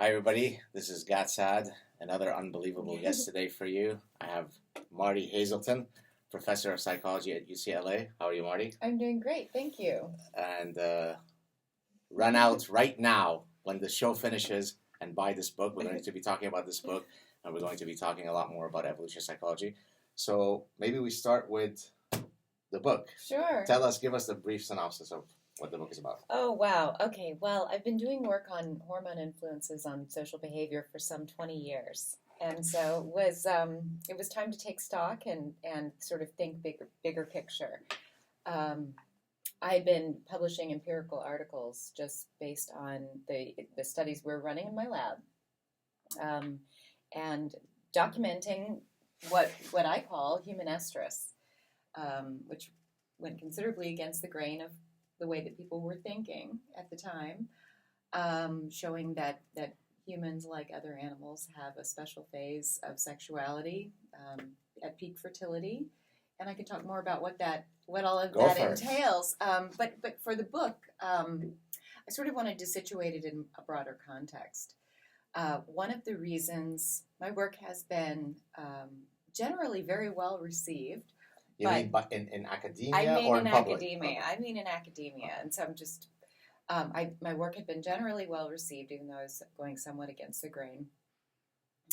Hi, everybody. This is SAAD, another unbelievable guest today for you. I have Martie Haselton, professor of psychology at UCLA. How are you, Martie? I'm doing great, thank you. And run out right now when the show finishes and buy this book. We're going to be talking about this book, and we're going to be talking a lot more about evolutionary psychology. So maybe we start with the book. Sure. Give us a brief synopsis of what the book is about. Oh, wow. Okay, well, I've been doing work on hormone influences on social behavior for some 20 years. And so it was time to take stock and sort of think bigger picture. I've been publishing empirical articles just based on the studies we're running in my lab, and documenting what I call human estrus, which went considerably against the grain of the way that people were thinking at the time, showing that humans, like other animals, have a special phase of sexuality at peak fertility, and I can talk more about what all of that entails. But for the book, I sort of wanted to situate it in a broader context. One of the reasons my work has been generally very well received. You mean in academia or in public? I mean in academia. And so I'm just, my work had been generally well received, even though I was going somewhat against the grain.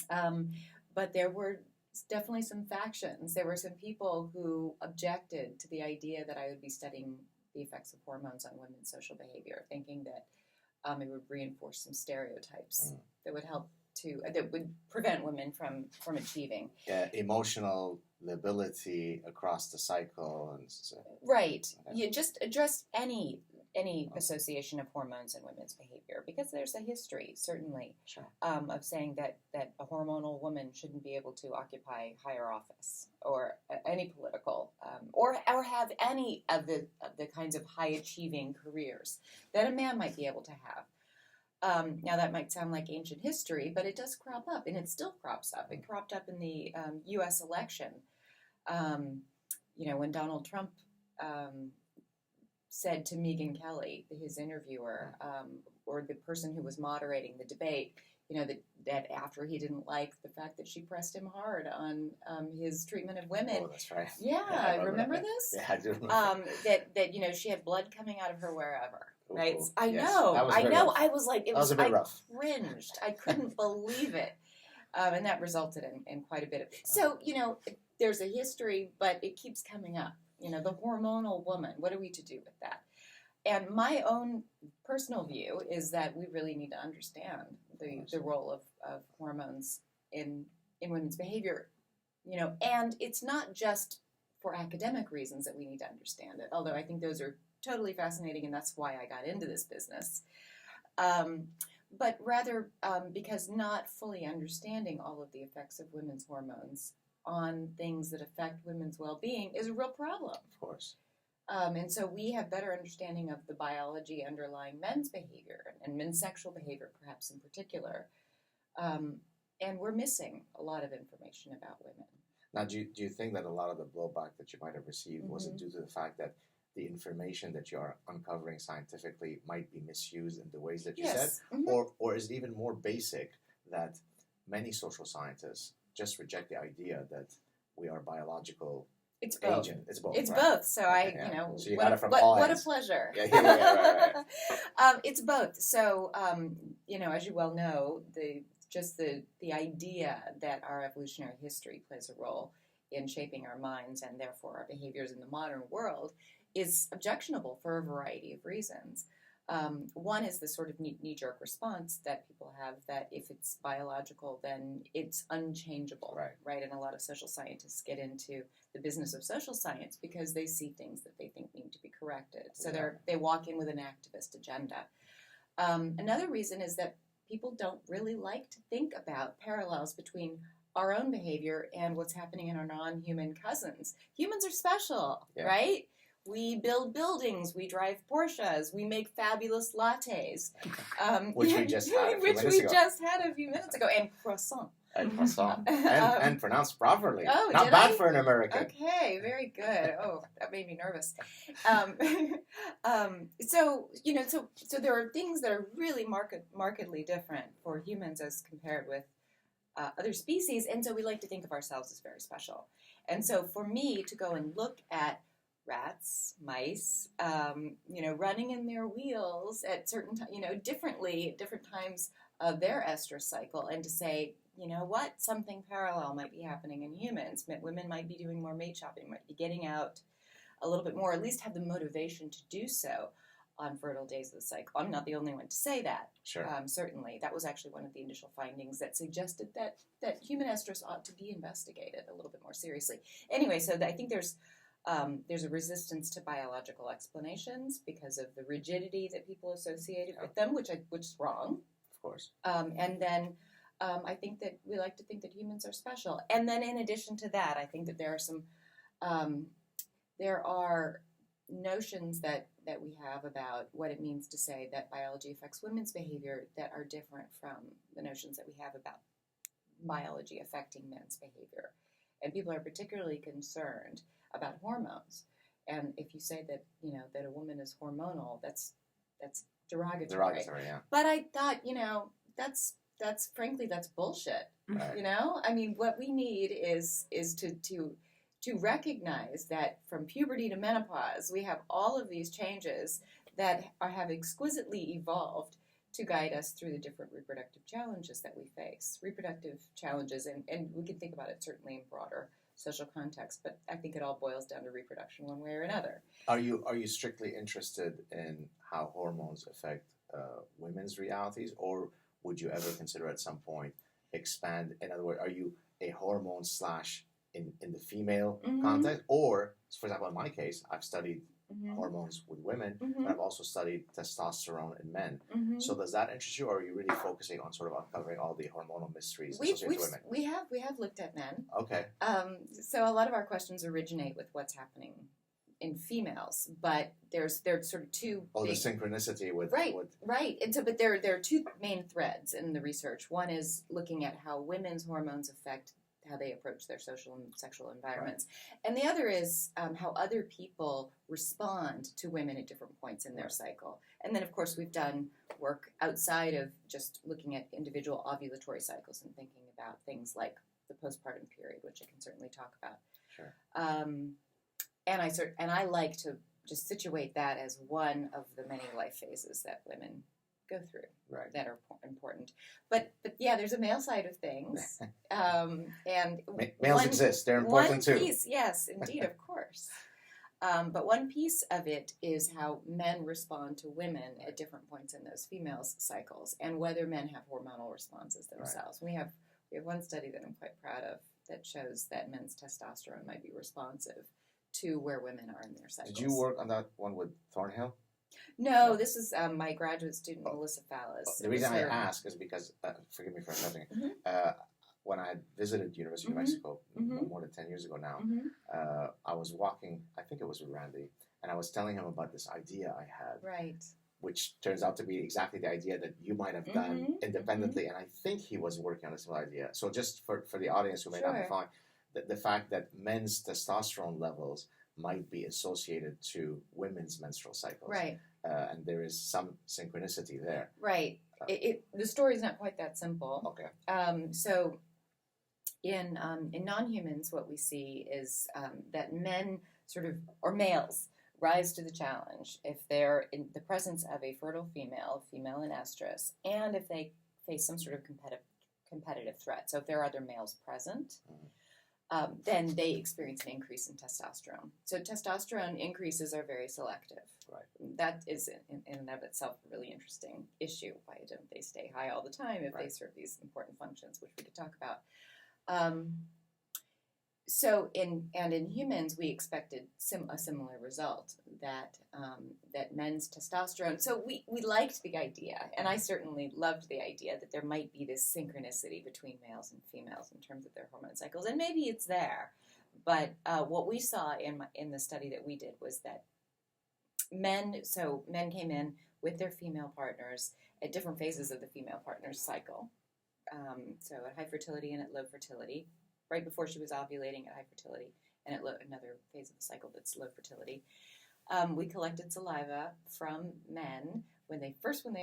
But there were definitely some factions. There were some people who objected to the idea that I would be studying the effects of hormones on women's social behavior, thinking that it would reinforce some stereotypes that would prevent women from achieving. Yeah, emotional lability across the cycle. And so, right. Okay. You just address any association of hormones and women's behavior, because there's a history, certainly, of saying that a hormonal woman shouldn't be able to occupy higher office or any political or have any of the kinds of high achieving careers that a man might be able to have. Now, that might sound like ancient history, but it does crop up, and it still crops up. It cropped up in the U.S. election. When Donald Trump said to Megyn Kelly, his interviewer, or the person who was moderating the debate, that after he didn't like the fact that she pressed him hard on his treatment of women. Oh, that's right. Yeah, remember this? Yeah, I do remember. That she had blood coming out of her wherever. Right? Ooh, I yes. know. Rough. I was like, I rough. Cringed. I couldn't believe it. And that resulted in quite a bit of. So, there's a history, but it keeps coming up. The hormonal woman. What are we to do with that? And my own personal view is that we really need to understand the role of hormones in women's behavior. And it's not just for academic reasons that we need to understand it, although I think those are totally fascinating, and that's why I got into this business. But rather because not fully understanding all of the effects of women's hormones on things that affect women's well-being is a real problem. Of course. And so we have better understanding of the biology underlying men's behavior and men's sexual behavior, perhaps in particular. And we're missing a lot of information about women. Now, do you think that a lot of the blowback that you might have received was it due to the fact that the information that you are uncovering scientifically might be misused in the ways that you said? Or is it even more basic that many social scientists just reject the idea that we are biological agents? It's both. It's right? both. So so you got it from all what ends. A pleasure. Right. It's both. So as you well know, the idea that our evolutionary history plays a role in shaping our minds and therefore our behaviors in the modern world is objectionable for a variety of reasons. One is the sort of knee-jerk response that people have that if it's biological, then it's unchangeable, right? And a lot of social scientists get into the business of social science because they see things that they think need to be corrected. So they walk in with an activist agenda. Another reason is that people don't really like to think about parallels between our own behavior and what's happening in our non-human cousins. Humans are special, right? We build buildings, we drive Porsches, we make fabulous lattes. Which we just had a few minutes ago. And croissants. croissant. And pronounced properly. Oh, Not did bad I? for an American. Okay, very good. Oh, that made me nervous. So there are things that are really markedly different for humans as compared with other species, and so we like to think of ourselves as very special. And so for me to go and look at rats, mice, running in their wheels at certain differently at different times of their estrous cycle, and to say, you know what, something parallel might be happening in humans. Women might be doing more mate shopping, might be getting out a little bit more, at least have the motivation to do so on fertile days of the cycle. I'm not the only one to say that. Sure. Certainly. That was actually one of the initial findings that suggested that human estrus ought to be investigated a little bit more seriously. Anyway, so I think there's a resistance to biological explanations because of the rigidity that people associated with them, which is wrong. Of course. And then I think that we like to think that humans are special. And then in addition to that, I think that there are notions that we have about what it means to say that biology affects women's behavior that are different from the notions that we have about biology affecting men's behavior. And people are particularly concerned about hormones. And if you say that, that a woman is hormonal, that's derogatory. Derogatory, yeah. But I thought, that's frankly, that's bullshit. Right. I mean, what we need is to recognize that from puberty to menopause, we have all of these changes that have exquisitely evolved to guide us through the different reproductive challenges that we face. Reproductive challenges, and we can think about it certainly in broader social context, but I think it all boils down to reproduction one way or another. Are you strictly interested in how hormones affect women's realities, or would you ever consider at some point expand? In other words, are you a hormone / in the female context, or, for example, in my case, I've studied hormones with women, but I've also studied testosterone in men. So does that interest you, or are you really focusing on sort of uncovering all the hormonal mysteries associated with women? We have looked at men. Okay. So a lot of our questions originate with what's happening in females, but there's sort of two. Oh, the synchronicity with right, and so but there are two main threads in the research. One is looking at how women's hormones affect how they approach their social and sexual environments. Right. And the other is how other people respond to women at different points in their cycle. And then, of course, we've done work outside of just looking at individual ovulatory cycles and thinking about things like the postpartum period, which I can certainly talk about. Sure. And I like to just situate that as one of the many life phases that women go through that are important. But yeah, there's a male side of things. And males exist. They're important too. Piece, yes, indeed, of course. But one piece of it is how men respond to women at different points in those females' cycles, and whether men have hormonal responses themselves. Right. We have one study that I'm quite proud of that shows that men's testosterone might be responsive to where women are in their cycles. Did you work on that one with Thornhill? No, this is my graduate student, Melissa Fallis. The reason I ask is because, forgive me for interrupting, when I visited University of Mexico more than 10 years ago now, I was walking, I think it was with Randy, and I was telling him about this idea I had. Right. Which turns out to be exactly the idea that you might have done independently, and I think he was working on a similar idea. So just for the audience who may not be following, the fact that men's testosterone levels might be associated to women's menstrual cycles. Right. And there is some synchronicity there. Right. The story is not quite that simple. Okay. So in non-humans, what we see is that men or males rise to the challenge if they're in the presence of a fertile female in estrus, and if they face some sort of competitive threat. So if there are other males present, then they experience an increase in testosterone. So testosterone increases are very selective. Right. That is, in and of itself, a really interesting issue. Why don't they stay high all the time if they serve these important functions, which we could talk about. So in humans, we expected a similar result, that men's testosterone. So we liked the idea, and I certainly loved the idea that there might be this synchronicity between males and females in terms of their hormone cycles, and maybe it's there. But what we saw in the study that we did was that men came in with their female partners at different phases of the female partner's cycle. so at high fertility and at low fertility, right before she was ovulating at high fertility, and at another phase of the cycle that's low fertility. We collected saliva from men when they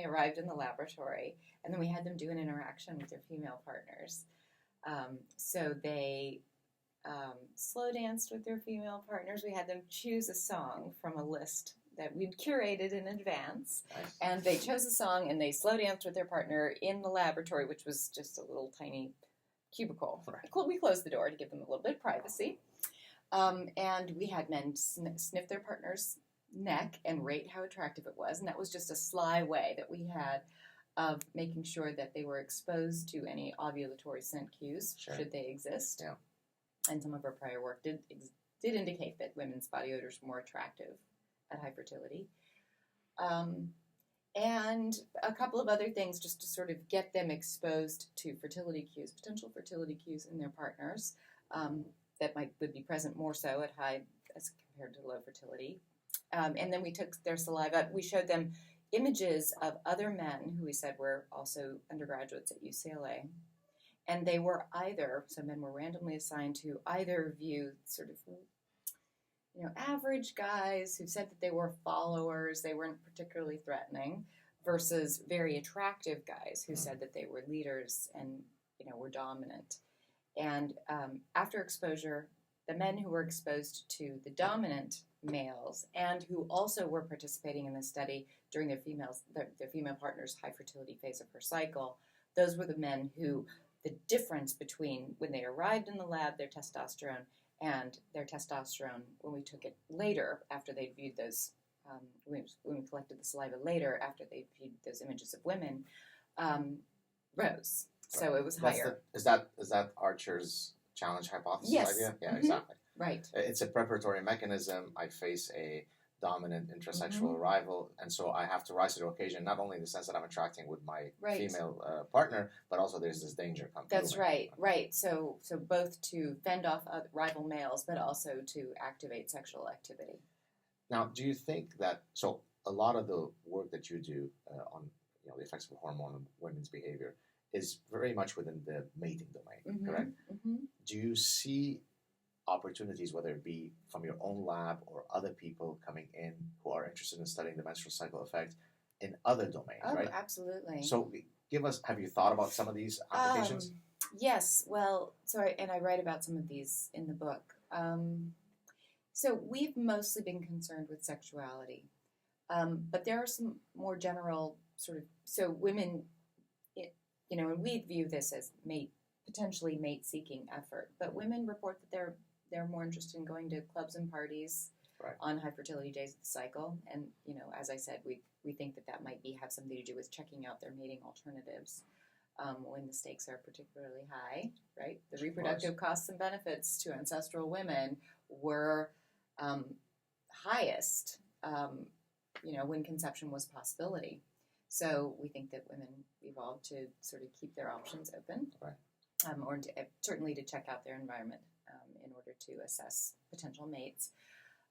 arrived in the laboratory, and then we had them do an interaction with their female partners. So they slow danced with their female partners. We had them choose a song from a list that we'd curated in advance. Nice. And they chose a song, and they slow danced with their partner in the laboratory, which was just a little tiny cubicle. Right. We closed the door to give them a little bit of privacy. And we had men sniff their partner's neck and rate how attractive it was. And that was just a sly way that we had of making sure that they were exposed to any ovulatory scent cues, should they exist. Yeah. And some of our prior work did indicate that women's body odors were more attractive at high fertility. And a couple of other things just to sort of get them exposed to fertility cues, potential fertility cues in their partners that would be present more so at high as compared to low fertility. And then we took their saliva. We showed them images of other men who we said were also undergraduates at UCLA. And they were men were randomly assigned to either view sort of, average guys who said that they were followers, they weren't particularly threatening, versus very attractive guys who said that they were leaders and, were dominant. And after exposure, the men who were exposed to the dominant males and who also were participating in the study during their female partner's high fertility phase of her cycle, those were the men who the difference between when they arrived in the lab, their testosterone, and their testosterone when we took it later after they'd viewed those, when we collected the saliva later after they viewed those images of women, rose. So it was higher. Is that Archer's challenge hypothesis idea? Yeah, exactly. Right. It's a preparatory mechanism. I face a dominant intrasexual rival, and so I have to rise to the occasion, not only in the sense that I'm interacting with my female partner, but also there's this danger coming. That's right. So both to fend off rival males, but also to activate sexual activity. Now, do you think that, so a lot of the work that you do on the effects of hormone on women's behavior is very much within the mating domain, correct? Mm-hmm. Do you see opportunities, whether it be from your own lab or other people coming in who are interested in studying the menstrual cycle effect in other domains, right? Absolutely. So have you thought about some of these applications? Yes, well, and I write about some of these in the book. So we've mostly been concerned with sexuality, but there are some more general so women, and we view this as potentially mate-seeking effort, but women report that they're more interested in going to clubs and parties on high fertility days of the cycle. And, as I said, we think that might have something to do with checking out their mating alternatives when the stakes are particularly high, right? The reproductive costs and benefits to ancestral women were highest, when conception was a possibility. So we think that women evolved to sort of keep their options open, or certainly to check out their environment in order to assess potential mates.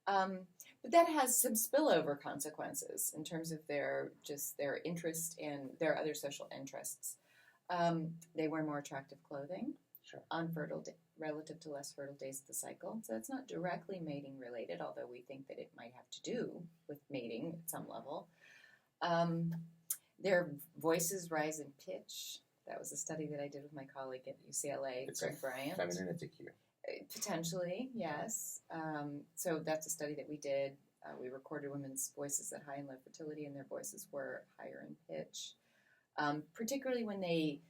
But that has some spillover consequences in terms of their interest in their other social interests. They wear more attractive clothing on relative to less fertile days of the cycle. So it's not directly mating related, although we think that it might have to do with mating at some level. Their voices rise in pitch. That was a study that I did with my colleague at UCLA, Greg Bryant. Femininity cue. Potentially, yes. So that's a study that we did. We recorded women's voices at high and low fertility, and their voices were higher in pitch, particularly when they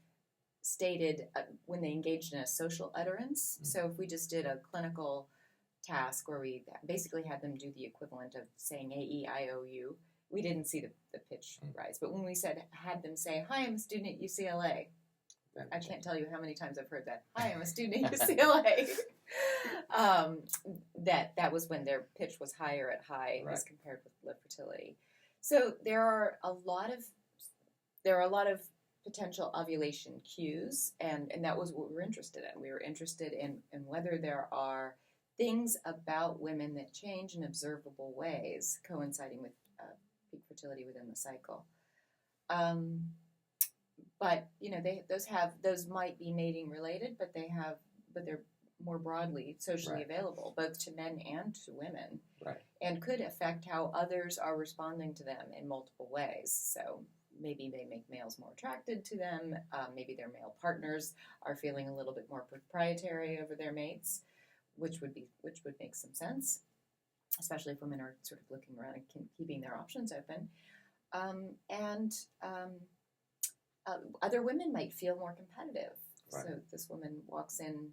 when they engaged in a social utterance. So if we just did a clinical task where we basically had them do the equivalent of saying A-E-I-O-U, we didn't see the pitch rise. But when we had them say, "Hi, I'm a student at UCLA," I can't tell you how many times I've heard that. "Hi, I'm a student at UCLA." That was when their pitch was higher at high as compared with low fertility. So there are a lot of potential ovulation cues, and that was what we were interested in. We were interested in whether there are things about women that change in observable ways coinciding with peak fertility within the cycle. But those might be mating related, but they're more broadly socially available, both to men and to women, and could affect how others are responding to them in multiple ways. So maybe they make males more attracted to them. Maybe their male partners are feeling a little bit more proprietary over their mates, which would make some sense, especially if women are sort of looking around and keeping their options open. Other women might feel more competitive. Right. So this woman walks in.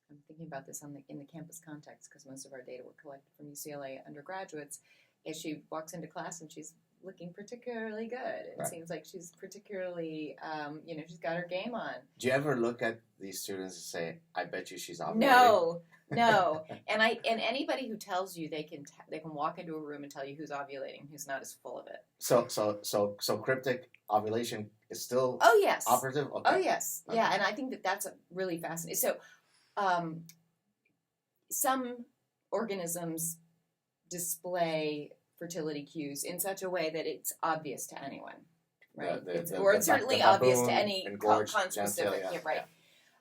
I'm thinking about this in the campus context because most of our data were collected from UCLA undergraduates. As she walks into class and she's looking particularly good. It seems like she's particularly, she's got her game on. Do you ever look at these students and say, "I bet you she's ovulating"? No. And anybody who tells you they can walk into a room and tell you who's ovulating, who's not, is full of it. So cryptic ovulation is still operative. Okay. Oh yes, yeah, and I think that's a really fascinating. So. Some organisms display fertility cues in such a way that it's obvious to anyone, right? It's certainly obvious to any conspecific, right?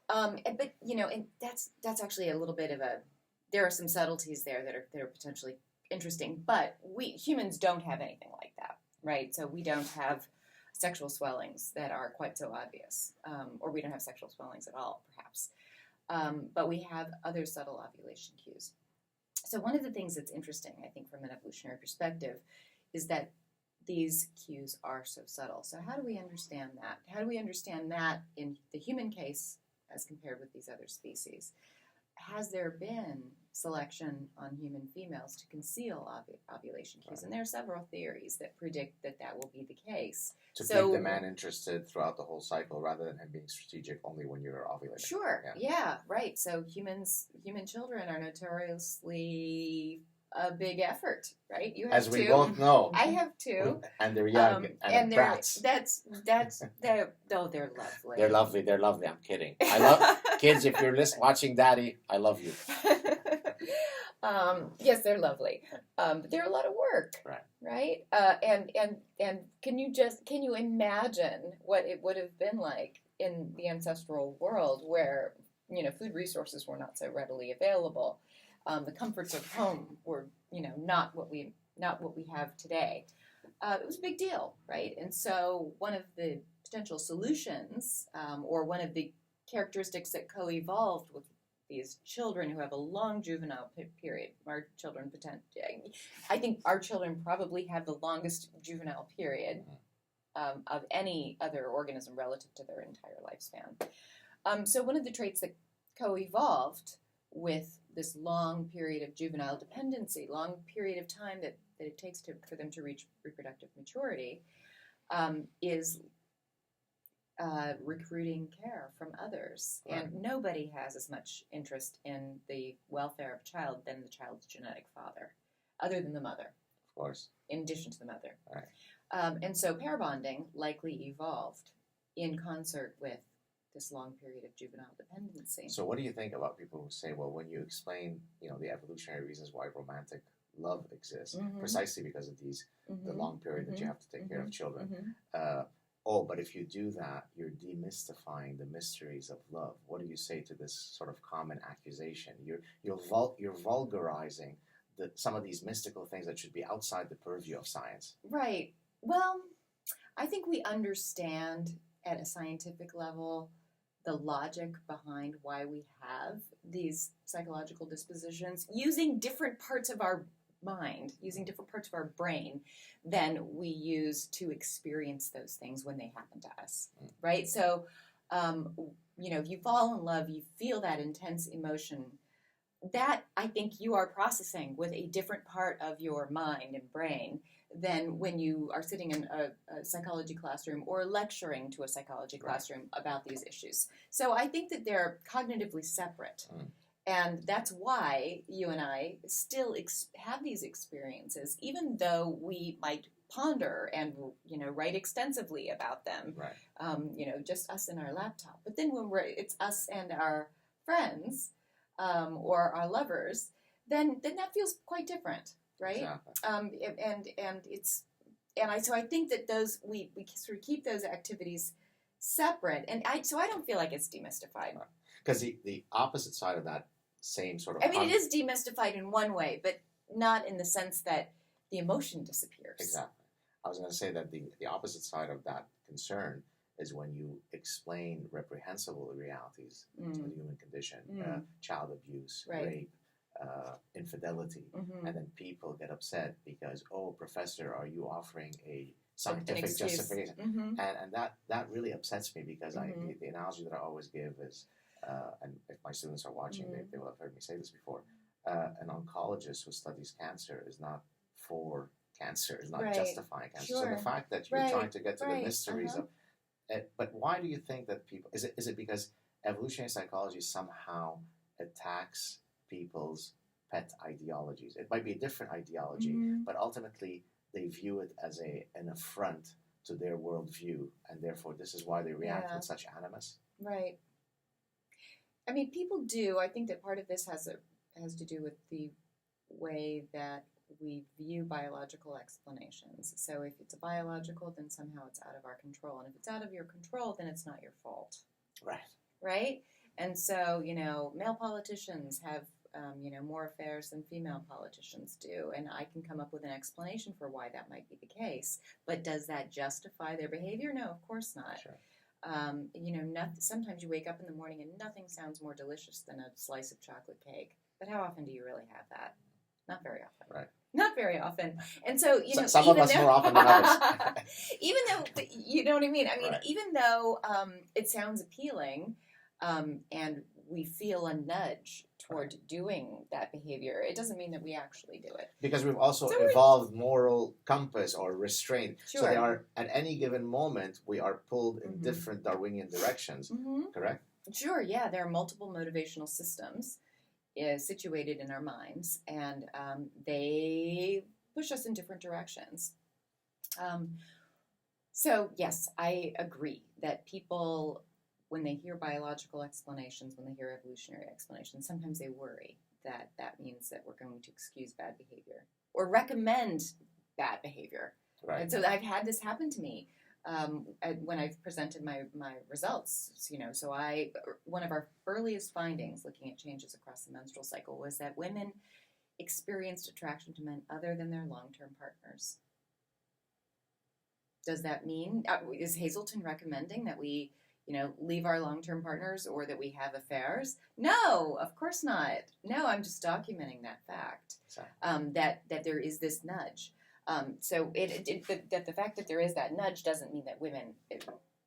But and that's actually a little bit of there are some subtleties there that are potentially interesting. But we humans don't have anything like that, right? So we don't have sexual swellings that are quite so obvious, or we don't have sexual swellings at all, perhaps. But we have other subtle ovulation cues. So one of the things that's interesting, I think, from an evolutionary perspective, is that these cues are so subtle. So how do we understand that? How do we understand that in the human case as compared with these other species? Has there been selection on human females to conceal ovulation cues? Right. And there are several theories that predict that will be the case. To keep the man interested throughout the whole cycle rather than him being strategic only when you're ovulating. Sure, yeah, right. So human children are notoriously a big effort, right? You have As we both know. I have two. And they're young and brats. They're lovely. They're lovely. I'm kidding. I love kids. If you're watching Daddy, I love you. Yes, they're lovely. But they're a lot of work, right? And can you imagine what it would have been like in the ancestral world where food resources were not so readily available? The comforts of home were not what we have today. It was a big deal, right? And so one of the potential solutions, or one of the characteristics that co-evolved with these children who have a long juvenile period. I think our children probably have the longest juvenile period of any other organism relative to their entire lifespan. So one of the traits that co-evolved with this long period of juvenile dependency, long period of time that it takes for them to reach reproductive maturity, is recruiting care from others. Right. And nobody has as much interest in the welfare of a child than the child's genetic father, other than the mother. Of course. In addition to the mother. Right. And so pair bonding likely evolved in concert with this long period of juvenile dependency. So what do you think about people who say, well, when you explain, the evolutionary reasons why romantic love exists, precisely because of the long period that you have to take care of children, but if you do that, you're demystifying the mysteries of love. What do you say to this sort of common accusation? You're vulgarizing some of these mystical things that should be outside the purview of science. Right. Well, I think we understand at a scientific level the logic behind why we have these psychological dispositions using different parts of our mind, using different parts of our brain than we use to experience those things when they happen to us, right? So, if you fall in love, you feel that intense emotion. That, I think, you are processing with a different part of your mind and brain than when you are sitting in a psychology classroom or lecturing to a psychology classroom about these issues. So I think that they're cognitively separate. And that's why you and I still have these experiences, even though we might ponder and write extensively about them. Right. Just us and our laptop. But then when it's us and our friends or our lovers, then that feels quite different, right? Exactly. So I think that those we sort of keep those activities separate. And so I don't feel like it's demystified. Because the opposite side of that same sort of... I mean, it is demystified in one way, but not in the sense that the emotion disappears. Exactly. I was going to say that the opposite side of that concern is when you explain reprehensible realities to the human condition, child abuse, rape, infidelity, and then people get upset because, oh, professor, are you offering a scientific justification? And that really upsets me because the analogy that I always give is, and if my students are watching, they will have heard me say this before, an oncologist who studies cancer is not for cancer, is not justifying cancer. So the fact that you're trying to get to the mysteries of it, but why do you think that people, is it because evolutionary psychology somehow attacks people's pet ideologies? It might be a different ideology, but ultimately they view it as an affront to their worldview, and therefore this is why they react with such animus. Right. I mean, people do. I think that part of this has to do with the way that we view biological explanations. So if it's a biological, then somehow it's out of our control. And if it's out of your control, then it's not your fault. Right. Right? And so, male politicians have, more affairs than female politicians do. And I can come up with an explanation for why that might be the case. But does that justify their behavior? No, of course not. Sure. Sometimes you wake up in the morning and nothing sounds more delicious than a slice of chocolate cake. But how often do you really have that? Not very often. Right. Not very often. And so, some of us more often than others. Even though, you know what I mean? I mean, even though it sounds appealing and we feel a nudge toward doing that behavior, it doesn't mean that we actually do it. Because we've also evolved moral compass or restraint. Sure. So they are, at any given moment, we are pulled in different Darwinian directions. Correct? Sure, yeah. There are multiple motivational systems situated in our minds, and they push us in different directions. So, yes, I agree that people, when they hear biological explanations, when they hear evolutionary explanations, sometimes they worry that that means that we're going to excuse bad behavior or recommend bad behavior. Right. And so I've had this happen to me. When I've presented my results, so one of our earliest findings looking at changes across the menstrual cycle was that women experienced attraction to men other than their long-term partners. Does that mean, is Haselton recommending that we, leave our long-term partners or that we have affairs? No, of course not. No, I'm just documenting that fact, that there is this nudge. So the fact that there is that nudge doesn't mean that women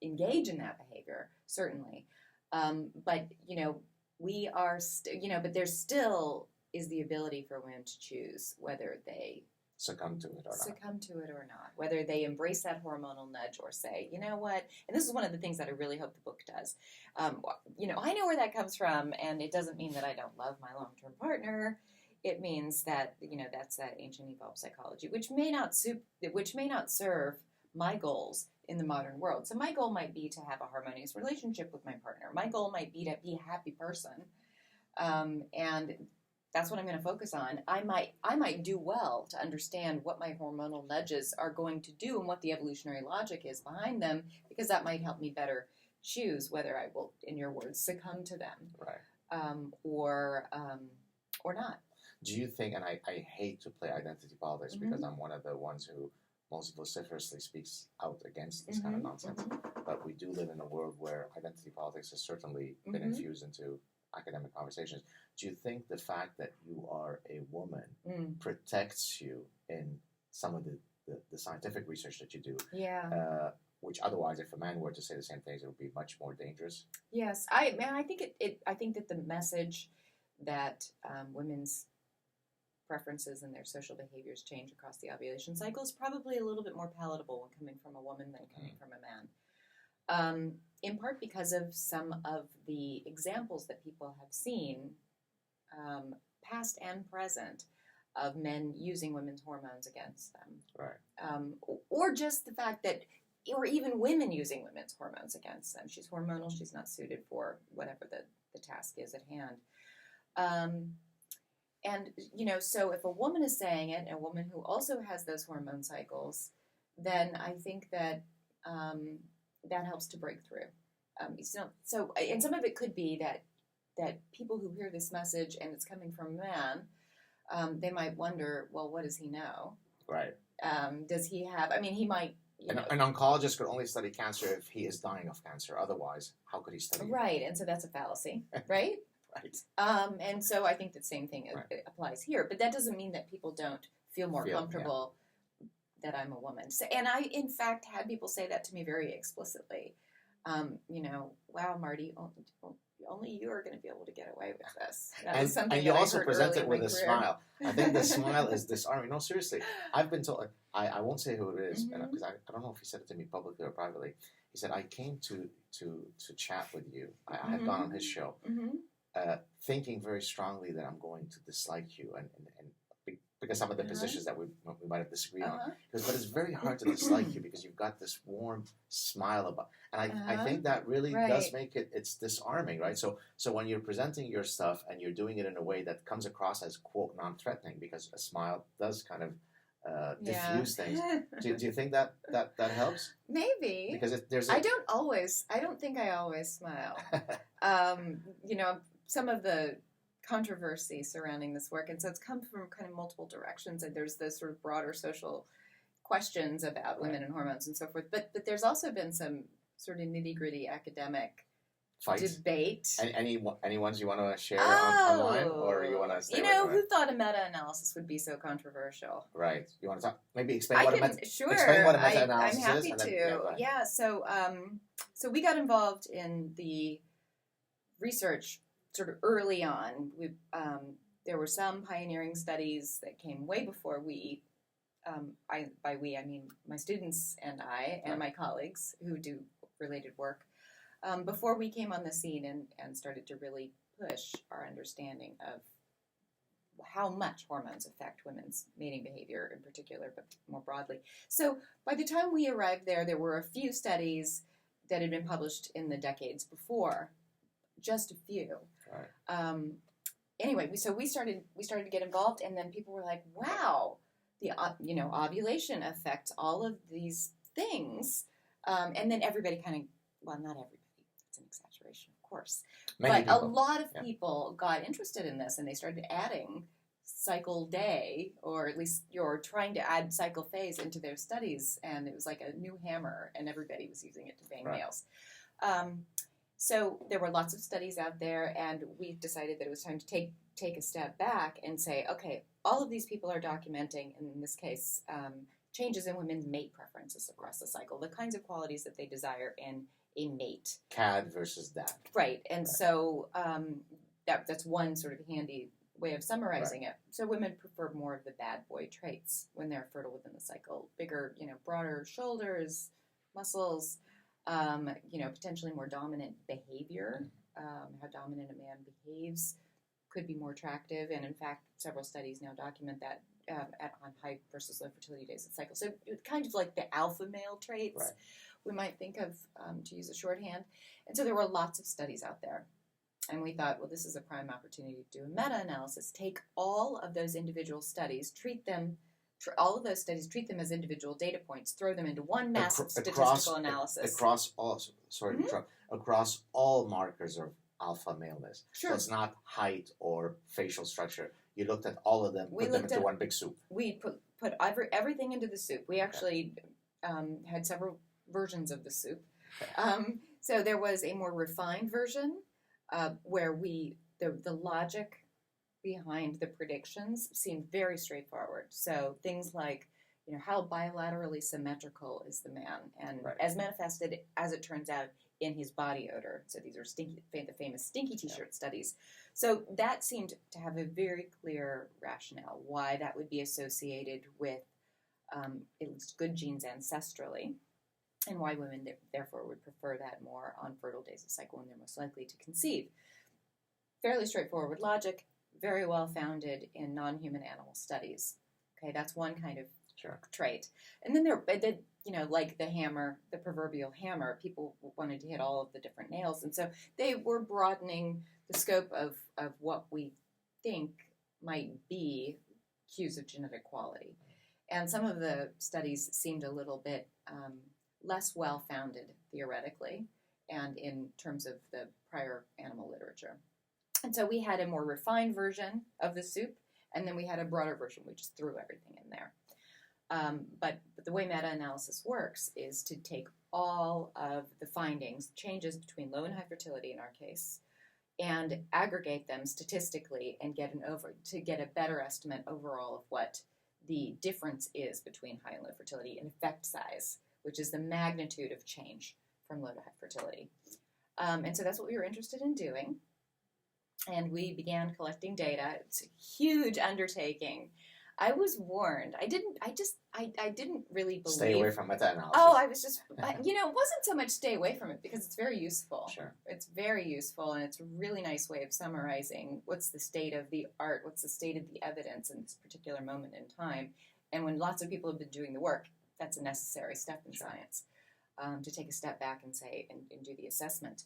engage in that behavior, certainly. But, we are, but there still is the ability for women to choose whether they succumb to it or not. Whether they embrace that hormonal nudge or say, you know what, and this is one of the things that I really hope the book does. I know where that comes from, and it doesn't mean that I don't love my long-term partner. It means that, that's that ancient evolved psychology, which may not serve my goals in the modern world. So my goal might be to have a harmonious relationship with my partner. My goal might be to be a happy person. And that's what I'm going to focus on. I might do well to understand what my hormonal nudges are going to do and what the evolutionary logic is behind them, because that might help me better choose whether I will, in your words, succumb to them. Right. Or not. Do you think, and I hate to play identity politics because I'm one of the ones who most vociferously speaks out against this kind of nonsense, but we do live in a world where identity politics has certainly been infused into academic conversations. Do you think the fact that you are a woman protects you in some of the scientific research that you do? Yeah. Which otherwise, if a man were to say the same things, it would be much more dangerous. Yes, I think I think that the message that women's preferences and their social behaviors change across the ovulation cycle is probably a little bit more palatable when coming from a woman than coming from a man. In part because of some of the examples that people have seen, past and present, of men using women's hormones against them. Right. Or just the fact that, or even women using women's hormones against them. She's hormonal, she's not suited for whatever the task is at hand. And, so if a woman is saying it, a woman who also has those hormone cycles, then I think that that helps to break through. And some of it could be that people who hear this message and it's coming from a man, they might wonder, well, what does he know? Right. Does he have? I mean, he might. An oncologist could only study cancer if he is dying of cancer. Otherwise, how could he study it? Right, and so that's a fallacy, right? Right. And so I think the same thing applies here. But that doesn't mean that people don't feel more comfortable that I'm a woman. So, and I, in fact, had people say that to me very explicitly. Wow, Martie, only you are going to be able to get away with this. And you also present it with a smile. I think the smile is disarming. No, seriously. I've been told, I won't say who it is, because I don't know if he said it to me publicly or privately. He said, I came to chat with you. I had gone on his show, thinking very strongly that I'm going to dislike you, and because some of the positions that we might have disagreed on. But it's very hard to dislike you because you've got this warm smile about. And I think that really does make it's disarming, right? So when you're presenting your stuff and you're doing it in a way that comes across as, quote, non-threatening, because a smile does kind of diffuse things. Do you think that helps? Maybe. Because I don't think I always smile. Some of the controversy surrounding this work, and so it's come from kind of multiple directions, and there's those sort of broader social questions about women and hormones and so forth, but there's also been some sort of nitty-gritty academic debate. Any ones you want to share online, or you want to stay who thought a meta-analysis would be so controversial? Right. You want to talk? Maybe explain what a meta-analysis I'm happy is. So we got involved in the research sort of early on. There were some pioneering studies that came way before we. By we, I mean my students and I and my colleagues who do related work. Before we came on the scene and started to really push our understanding of how much hormones affect women's mating behavior in particular, but more broadly. So by the time we arrived there were a few studies that had been published in the decades before, just a few. Right. Anyway, so we started to get involved, and then people were like, "Wow, the ovulation affects all of these things," and then everybody kind of, well, not everybody. It's an exaggeration, of course. A lot of people got interested in this, and they started adding cycle day, or at least you're trying to add cycle phase into their studies, and it was like a new hammer, and everybody was using it to bang males. So there were lots of studies out there, and we decided that it was time to take a step back and say, okay, all of these people are documenting, in this case, changes in women's mate preferences across the cycle, the kinds of qualities that they desire in a mate. CAD versus DAD. Right, and so that's one sort of handy way of summarizing it. So women prefer more of the bad boy traits when they're fertile within the cycle. Bigger, broader shoulders, muscles, potentially more dominant behavior. How dominant a man behaves could be more attractive, and in fact, several studies now document that on high versus low fertility days of the cycle. So it's kind of like the alpha male traits we might think of, to use a shorthand. And so there were lots of studies out there. And we thought, well, this is a prime opportunity to do a meta-analysis, take all of those individual studies, treat them as individual data points, throw them into one massive statistical analysis. Across all markers of alpha maleness. Sure. So it's not height or facial structure. You looked at all of them, put them into one big soup. We put everything into the soup. We actually had several versions of the soup. So there was a more refined version where the logic behind the predictions seemed very straightforward. So things like, how bilaterally symmetrical is the man, and as manifested, as it turns out, in his body odor. So these are the famous stinky T-shirt studies. So that seemed to have a very clear rationale why that would be associated with at least good genes ancestrally, and why women therefore would prefer that more on fertile days of cycle when they're most likely to conceive. Fairly straightforward logic, very well founded in non-human animal studies. Okay, that's one kind of trait. And then like the hammer, the proverbial hammer, people wanted to hit all of the different nails. And so they were broadening the scope of what we think might be cues of genetic quality. And some of the studies seemed a little bit less well-founded theoretically and in terms of the prior animal literature. And so we had a more refined version of the soup, and then we had a broader version. We just threw everything in there. But the way meta-analysis works is to take all of the findings, changes between low and high fertility in our case, and aggregate them statistically and get a better estimate overall of what the difference is between high and low fertility in effect size, which is the magnitude of change from low to high fertility. And so that's what we were interested in doing. And we began collecting data. It's a huge undertaking. I was warned. I didn't really believe. Stay away from meta-analysis. Oh, I was just, it wasn't so much stay away from it because it's very useful. Sure. It's very useful, and it's a really nice way of summarizing what's the state of the art, what's the state of the evidence in this particular moment in time. And when lots of people have been doing the work, that's a necessary step in science, to take a step back and say, and do the assessment.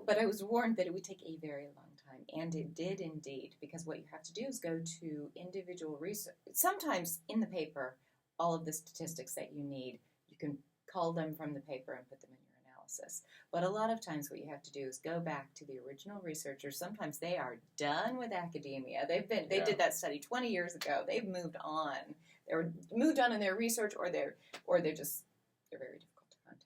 But I was warned that it would take a very long time, and it did indeed, because what you have to do is go to individual research. Sometimes in the paper, all of the statistics that you need, you can cull them from the paper and put them in your analysis. But a lot of times what you have to do is go back to the original researchers. Sometimes they are done with academia. They did that study 20 years ago. They've moved on. They're moved on in their research, or they're very difficult to contact.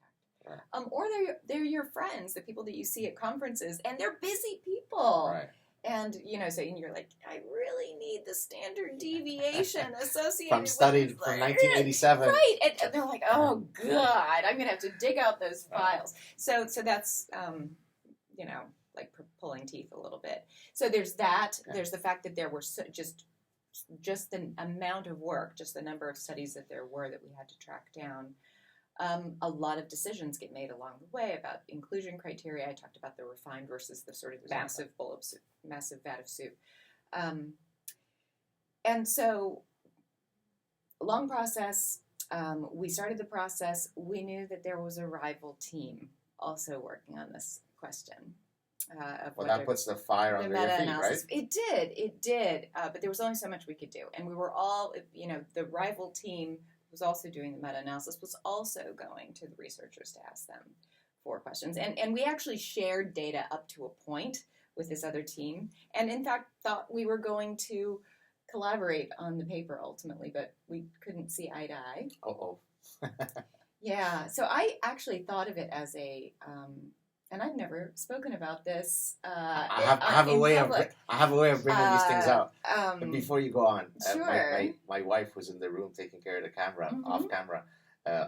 Or they're your friends, the people that you see at conferences, and they're busy people. Right. And, so you're like, I really need the standard deviation associated from studied from 1987. Right. And they're like, oh, God, I'm going to have to dig out those files. So that's, like pulling teeth a little bit. So there's that. Okay. There's the fact that there were just the amount of work, just the number of studies that there were that we had to track down. A lot of decisions get made along the way about inclusion criteria. I talked about the refined versus the sort of massive bowl of soup, massive vat of soup. And so, long process. We started the process. We knew that there was a rival team also working on this question. Well, that puts the fire under your feet, right? It did. But there was only so much we could do. And we were all, the rival team was also doing the meta-analysis, was also going to the researchers to ask them for questions. And we actually shared data up to a point with this other team, and in fact thought we were going to collaborate on the paper ultimately, but we couldn't see eye to eye. Yeah, so I actually thought of it as a, and I've never spoken about this. I have a way of bringing these things out. But before you go on, sure. My wife was in the room taking care of the camera, mm-hmm. off camera.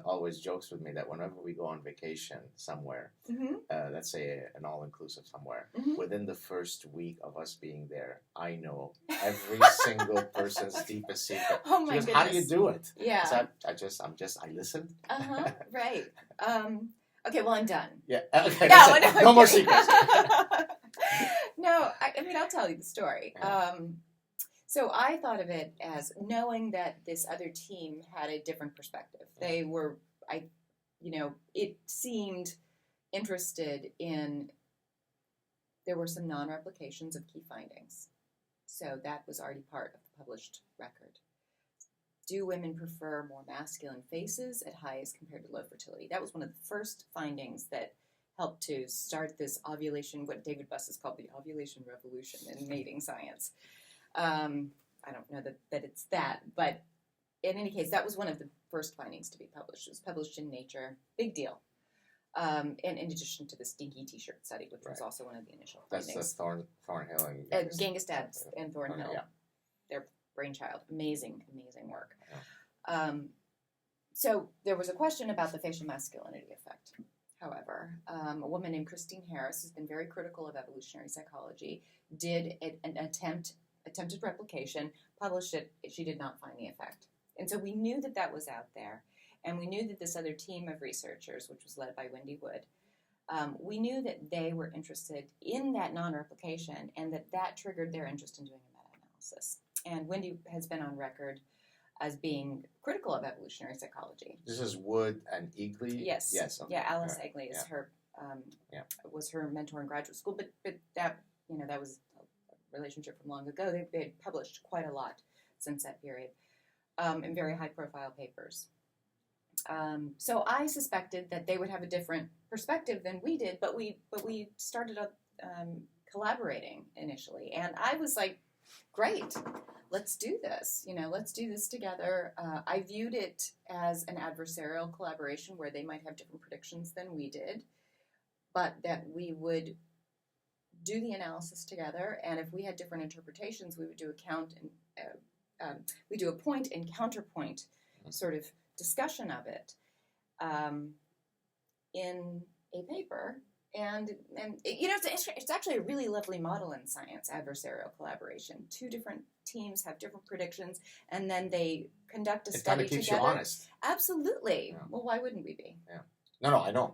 Always jokes with me that whenever we go on vacation somewhere, mm-hmm. Let's say an all-inclusive somewhere, mm-hmm. within the first week of us being there, I know every single person's deepest secret. Oh my goodness! How do you do it? Yeah. So I listen. Right. Okay, well, I'm done. Yeah. Okay. No more secrets. No, I mean, I'll tell you the story. So I thought of it as knowing that this other team had a different perspective. They were, it seemed interested in, there were some non-replications of key findings. So that was already part of the published record. Do women prefer more masculine faces at high as compared to low fertility? That was one of the first findings that helped to start this ovulation, what David Buss has called the ovulation revolution in mating science. I don't know that it's that, but in any case, that was one of the first findings to be published. It was published in Nature. Big deal. And in addition to the stinky T-shirt study, which was also one of the initial findings. That's the Thornhill and Gengestad and Thornhill. Yeah. Their brainchild. Amazing work. Yeah. So there was a question about the facial masculinity effect. However, a woman named Christine Harris, who's been very critical of evolutionary psychology, did an attempted replication, published it. She did not find the effect. And so we knew that was out there. And we knew that this other team of researchers, which was led by Wendy Wood, we knew that they were interested in that non-replication and that triggered their interest in doing a meta-analysis. And Wendy has been on record as being critical of evolutionary psychology. This is Wood and Eagley? Yes. Okay. Yeah, Alice Eagley is her was her mentor in graduate school, but that that was a relationship from long ago. They had published quite a lot since that period, in very high profile papers. So I suspected that they would have a different perspective than we did, but we started up collaborating initially, and I was like, great, let's do this. Let's do this together. I viewed it as an adversarial collaboration where they might have different predictions than we did, but that we would do the analysis together, and if we had different interpretations, we would do a point and counterpoint sort of discussion of it in a paper. And it's actually a really lovely model in science, adversarial collaboration. Two different teams have different predictions, and then they conduct a study together. It kind of keeps you honest. Absolutely. Yeah. Well, why wouldn't we be? Yeah. No, I know.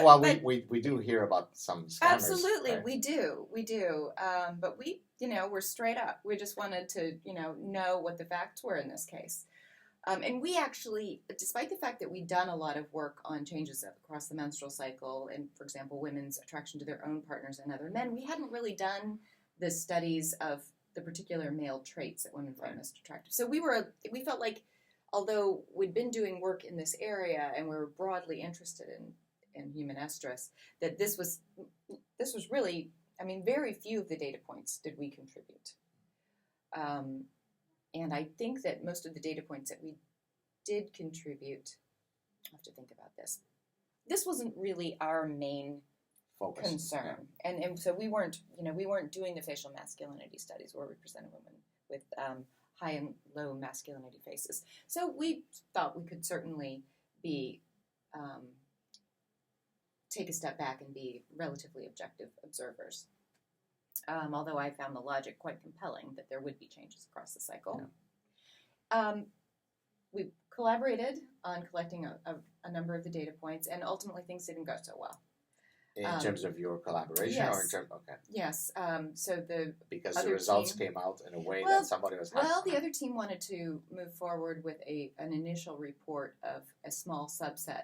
Well, but, we do hear about some scammers. Absolutely, right? we do. But we're straight up. We just wanted to, know what the facts were in this case. And we actually, despite the fact that we'd done a lot of work on changes across the menstrual cycle and, for example, women's attraction to their own partners and other men, we hadn't really done the studies of the particular male traits that women find most attractive. So we felt like, although we'd been doing work in this area and we were broadly interested in human estrus, that this was really, very few of the data points did we contribute. And I think that most of the data points that we did contribute, I have to think about this. This wasn't really our main focus concern, and so we weren't doing the facial masculinity studies where we presented women with high and low masculinity faces. So we thought we could certainly be take a step back and be relatively objective observers. Although I found the logic quite compelling that there would be changes across the cycle. Yeah. We collaborated on collecting a number of the data points, and ultimately things didn't go so well. In terms of your collaboration? Yes. Or in terms, okay. Yes. Because the results came out in a way that somebody was happy. Well, the other team wanted to move forward with an initial report of a small subset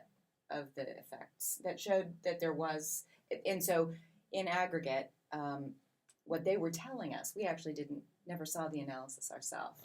of the effects that showed that there was, and so in aggregate, what they were telling us, we actually never saw the analysis ourselves.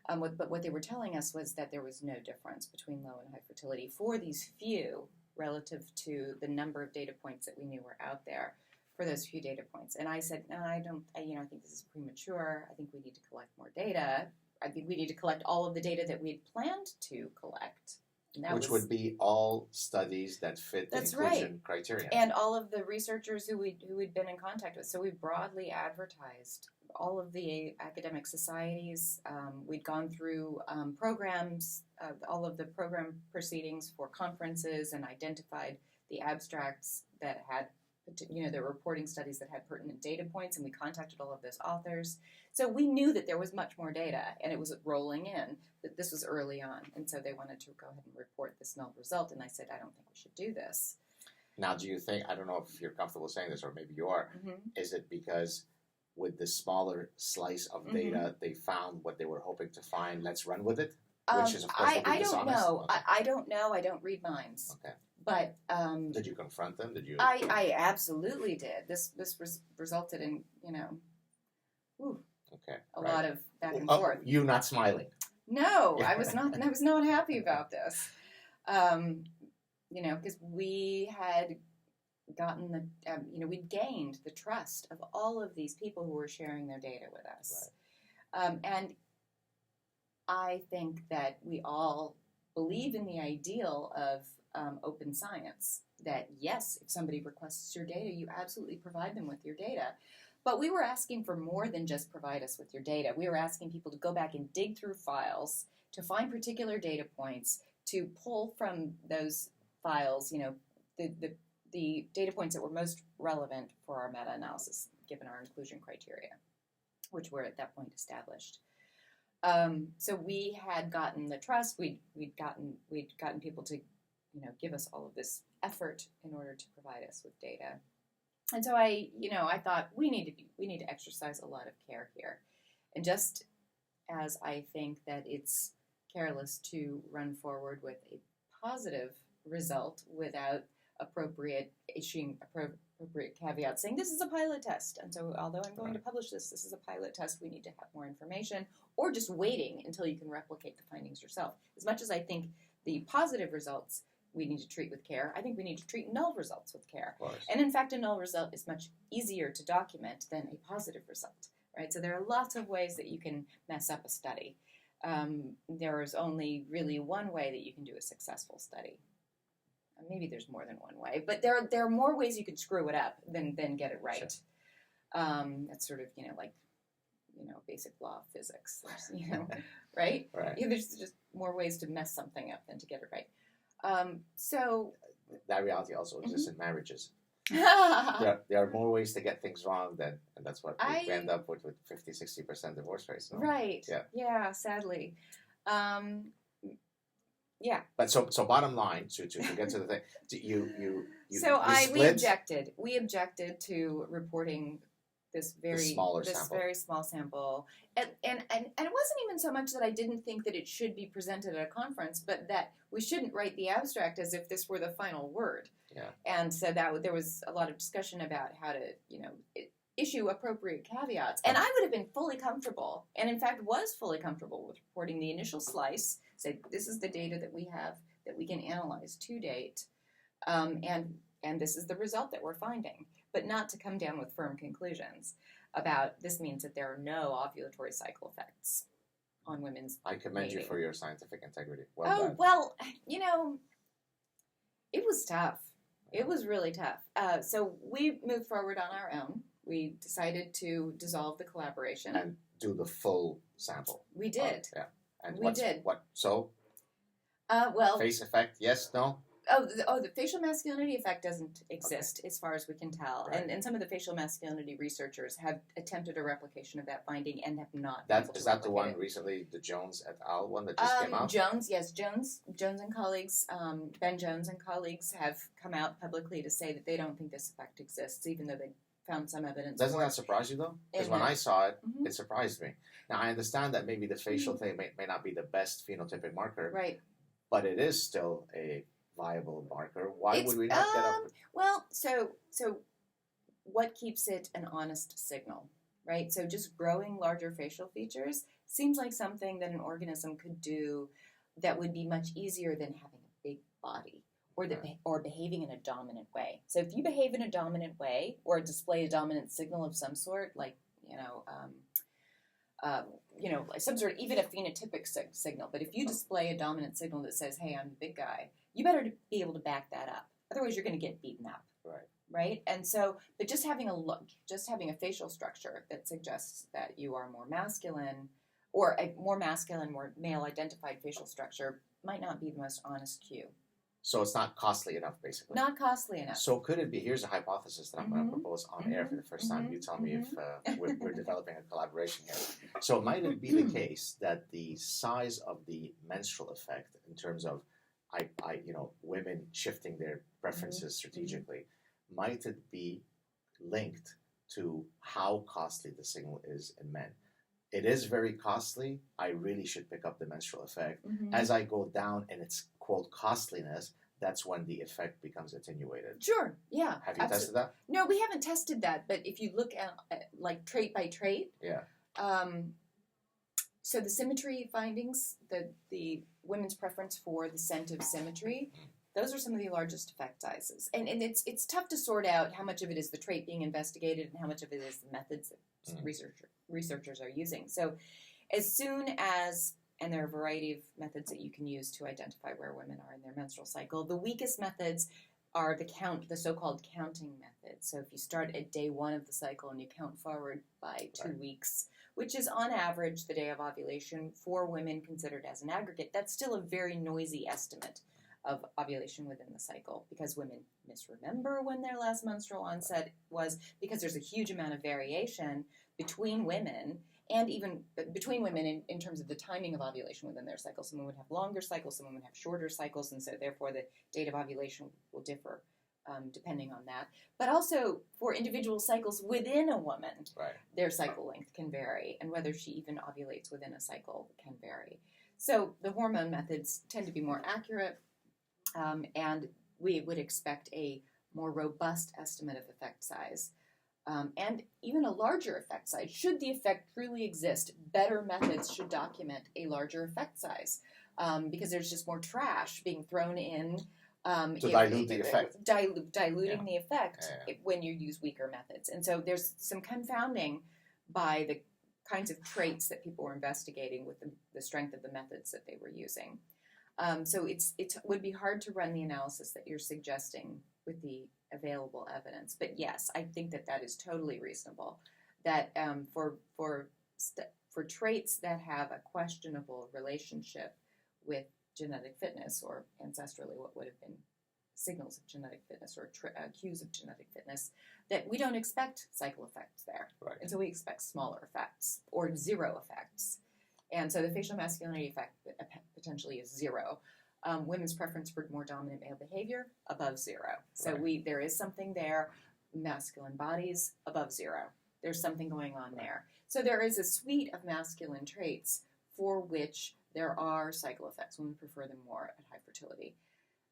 But what they were telling us was that there was no difference between low and high fertility for these few relative to the number of data points that we knew were out there for those few data points. And I said, no, I think this is premature. I think we need to collect more data. I think we need to collect all of the data that we had planned to collect. Which would be all studies that fit the inclusion criteria. And all of the researchers who we'd been in contact with. So we broadly advertised all of the academic societies. We'd gone through programs, all of the program proceedings for conferences, and identified the abstracts that had, the reporting studies that had pertinent data points, and we contacted all of those authors. So we knew that there was much more data, and it was rolling in, that this was early on. And so they wanted to go ahead and report this null result, and I said, I don't think we should do this. Now, do you think, I don't know if you're comfortable saying this, or maybe you are, is it because with the smaller slice of data, they found what they were hoping to find, let's run with it? Which is, of course, I don't know. Okay. I don't know. I don't read minds. Okay. But did you confront them? Did you? I absolutely did. This resulted in a lot of back and forth. You not smiling? No, I was not. I was not happy about this. Because we had gotten we'd gained the trust of all of these people who were sharing their data with us, and I think that we all believe in the ideal of open science, that yes, if somebody requests your data, you absolutely provide them with your data. But we were asking for more than just provide us with your data. We were asking people to go back and dig through files to find particular data points, to pull from those files, the data points that were most relevant for our meta-analysis, given our inclusion criteria, which were at that point established. So we had gotten the trust. We'd gotten people to, give us all of this effort in order to provide us with data. And so I thought we need to exercise a lot of care here. And just as I think that it's careless to run forward with a positive result without issuing appropriate caveats, saying this is a pilot test, and so although I'm going to publish this is a pilot test, we need to have more information, or just waiting until you can replicate the findings yourself. As much as I think the positive results we need to treat with care, I think we need to treat null results with care. And in fact, a null result is much easier to document than a positive result, right? So there are lots of ways that you can mess up a study. There is only really one way that you can do a successful study. Maybe there's more than one way, but there are more ways you can screw it up than get it right. Sure. That's sort of, basic law of physics, right? Right. There's just more ways to mess something up than to get it right. So that reality also exists in marriages. There are more ways to get things wrong and that's what we end up with 50-60% divorce rates. No? Right. Yeah, sadly. Yeah. But so bottom line, to get to the thing, we objected to reporting this very small sample, and it wasn't even so much that I didn't think that it should be presented at a conference, but that we shouldn't write the abstract as if this were the final word. Yeah. And so that there was a lot of discussion about how to issue appropriate caveats, and I would have been fully comfortable, and in fact was fully comfortable with reporting the initial slice. Say this is the data that we have that we can analyze to date, and this is the result that we're finding, but not to come down with firm conclusions about this means that there are no ovulatory cycle effects on women's. I commend you for your scientific integrity. Well done. Well, it was tough. It was really tough. So we moved forward on our own. We decided to dissolve the collaboration and do the full sample. We did. Yeah. And we did. What? So? Well. Face effect? Yes. No. The facial masculinity effect doesn't exist as far as we can tell, right. and some of the facial masculinity researchers have attempted a replication of that finding and have not. Is that the one recently, the Jones et al. One that just came out? Jones and colleagues, Ben Jones and colleagues have come out publicly to say that they don't think this effect exists, even though they found some evidence. Doesn't that surprise you though? Because when I saw it, it surprised me. Now I understand that maybe the facial thing may not be the best phenotypic marker, right? But it is still a viable marker. Why would we not get up? Well, so what keeps it an honest signal, right? So just growing larger facial features seems like something that an organism could do that would be much easier than having a big body or behaving in a dominant way. So if you behave in a dominant way or display a dominant signal of some sort, like some sort of, even a phenotypic signal, but if you display a dominant signal that says, hey, I'm the big guy, you better be able to back that up. Otherwise, you're going to get beaten up. Right? And so, but just having a facial structure that suggests that you are more masculine, or a more masculine, more male-identified facial structure might not be the most honest cue. So it's not costly enough, basically. Not costly enough. So could it be, here's a hypothesis that I'm going to propose on air for the first time. You tell me if we're developing a collaboration here. So might it be the case that the size of the menstrual effect in terms of women shifting their preferences strategically, might it be linked to how costly the signal is in men? It is very costly. I really should pick up the menstrual effect. As I go down in its, quote, costliness, that's when the effect becomes attenuated. Sure, yeah. Have you tested that? No, we haven't tested that, but if you look at like trait by trait, so the symmetry findings, the women's preference for the scent of symmetry, those are some of the largest effect sizes. And it's tough to sort out how much of it is the trait being investigated and how much of it is the methods that researchers are using. So as soon as, and there are a variety of methods that you can use to identify where women are in their menstrual cycle, the weakest methods are the so-called counting method. So if you start at day 1 of the cycle and you count forward by 2 weeks, which is on average the day of ovulation for women considered as an aggregate, that's still a very noisy estimate of ovulation within the cycle, because women misremember when their last menstrual onset was, because there's a huge amount of variation between women, and even between women in terms of the timing of ovulation within their cycle. Some women have longer cycles, some women have shorter cycles, and so therefore the date of ovulation will differ depending on that. But also for individual cycles within a woman, their cycle length can vary, and whether she even ovulates within a cycle can vary. So the hormone methods tend to be more accurate, and we would expect a more robust estimate of effect size. And even a larger effect size. Should the effect truly exist, better methods should document a larger effect size, because there's just more trash being thrown in to dilute the effect. Diluting the effect when you use weaker methods. And so there's some confounding by the kinds of traits that people were investigating with the strength of the methods that they were using. So it would be hard to run the analysis that you're suggesting with the available evidence. But yes, I think that is totally reasonable. That for traits that have a questionable relationship with genetic fitness, or ancestrally what would have been signals of genetic fitness or cues of genetic fitness, that we don't expect cycle effects there. Right. And so we expect smaller effects or zero effects. And so the facial masculinity effect potentially is zero. Women's preference for more dominant male behavior, above zero. So there is something there. Masculine bodies, above zero. There's something going on there. So there is a suite of masculine traits for which there are cycle effects. Women prefer them more at high fertility.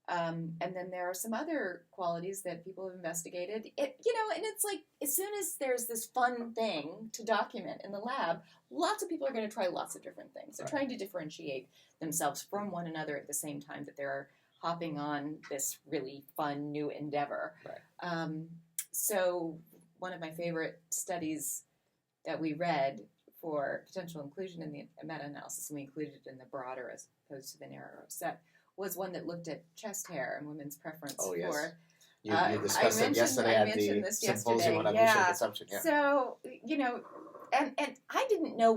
And then there are some other qualities that people have investigated. And it's like, as soon as there's this fun thing to document in the lab, lots of people are going to try lots of different things. They're trying to differentiate themselves from one another at the same time that they're hopping on this really fun new endeavor. Right. So one of my favorite studies that we read for potential inclusion in the meta-analysis, and we included it in the broader as opposed to the narrower set, was one that looked at chest hair and women's preference for. You discussed it yesterday at the symposium on evolution consumption. Yeah. So, and I didn't know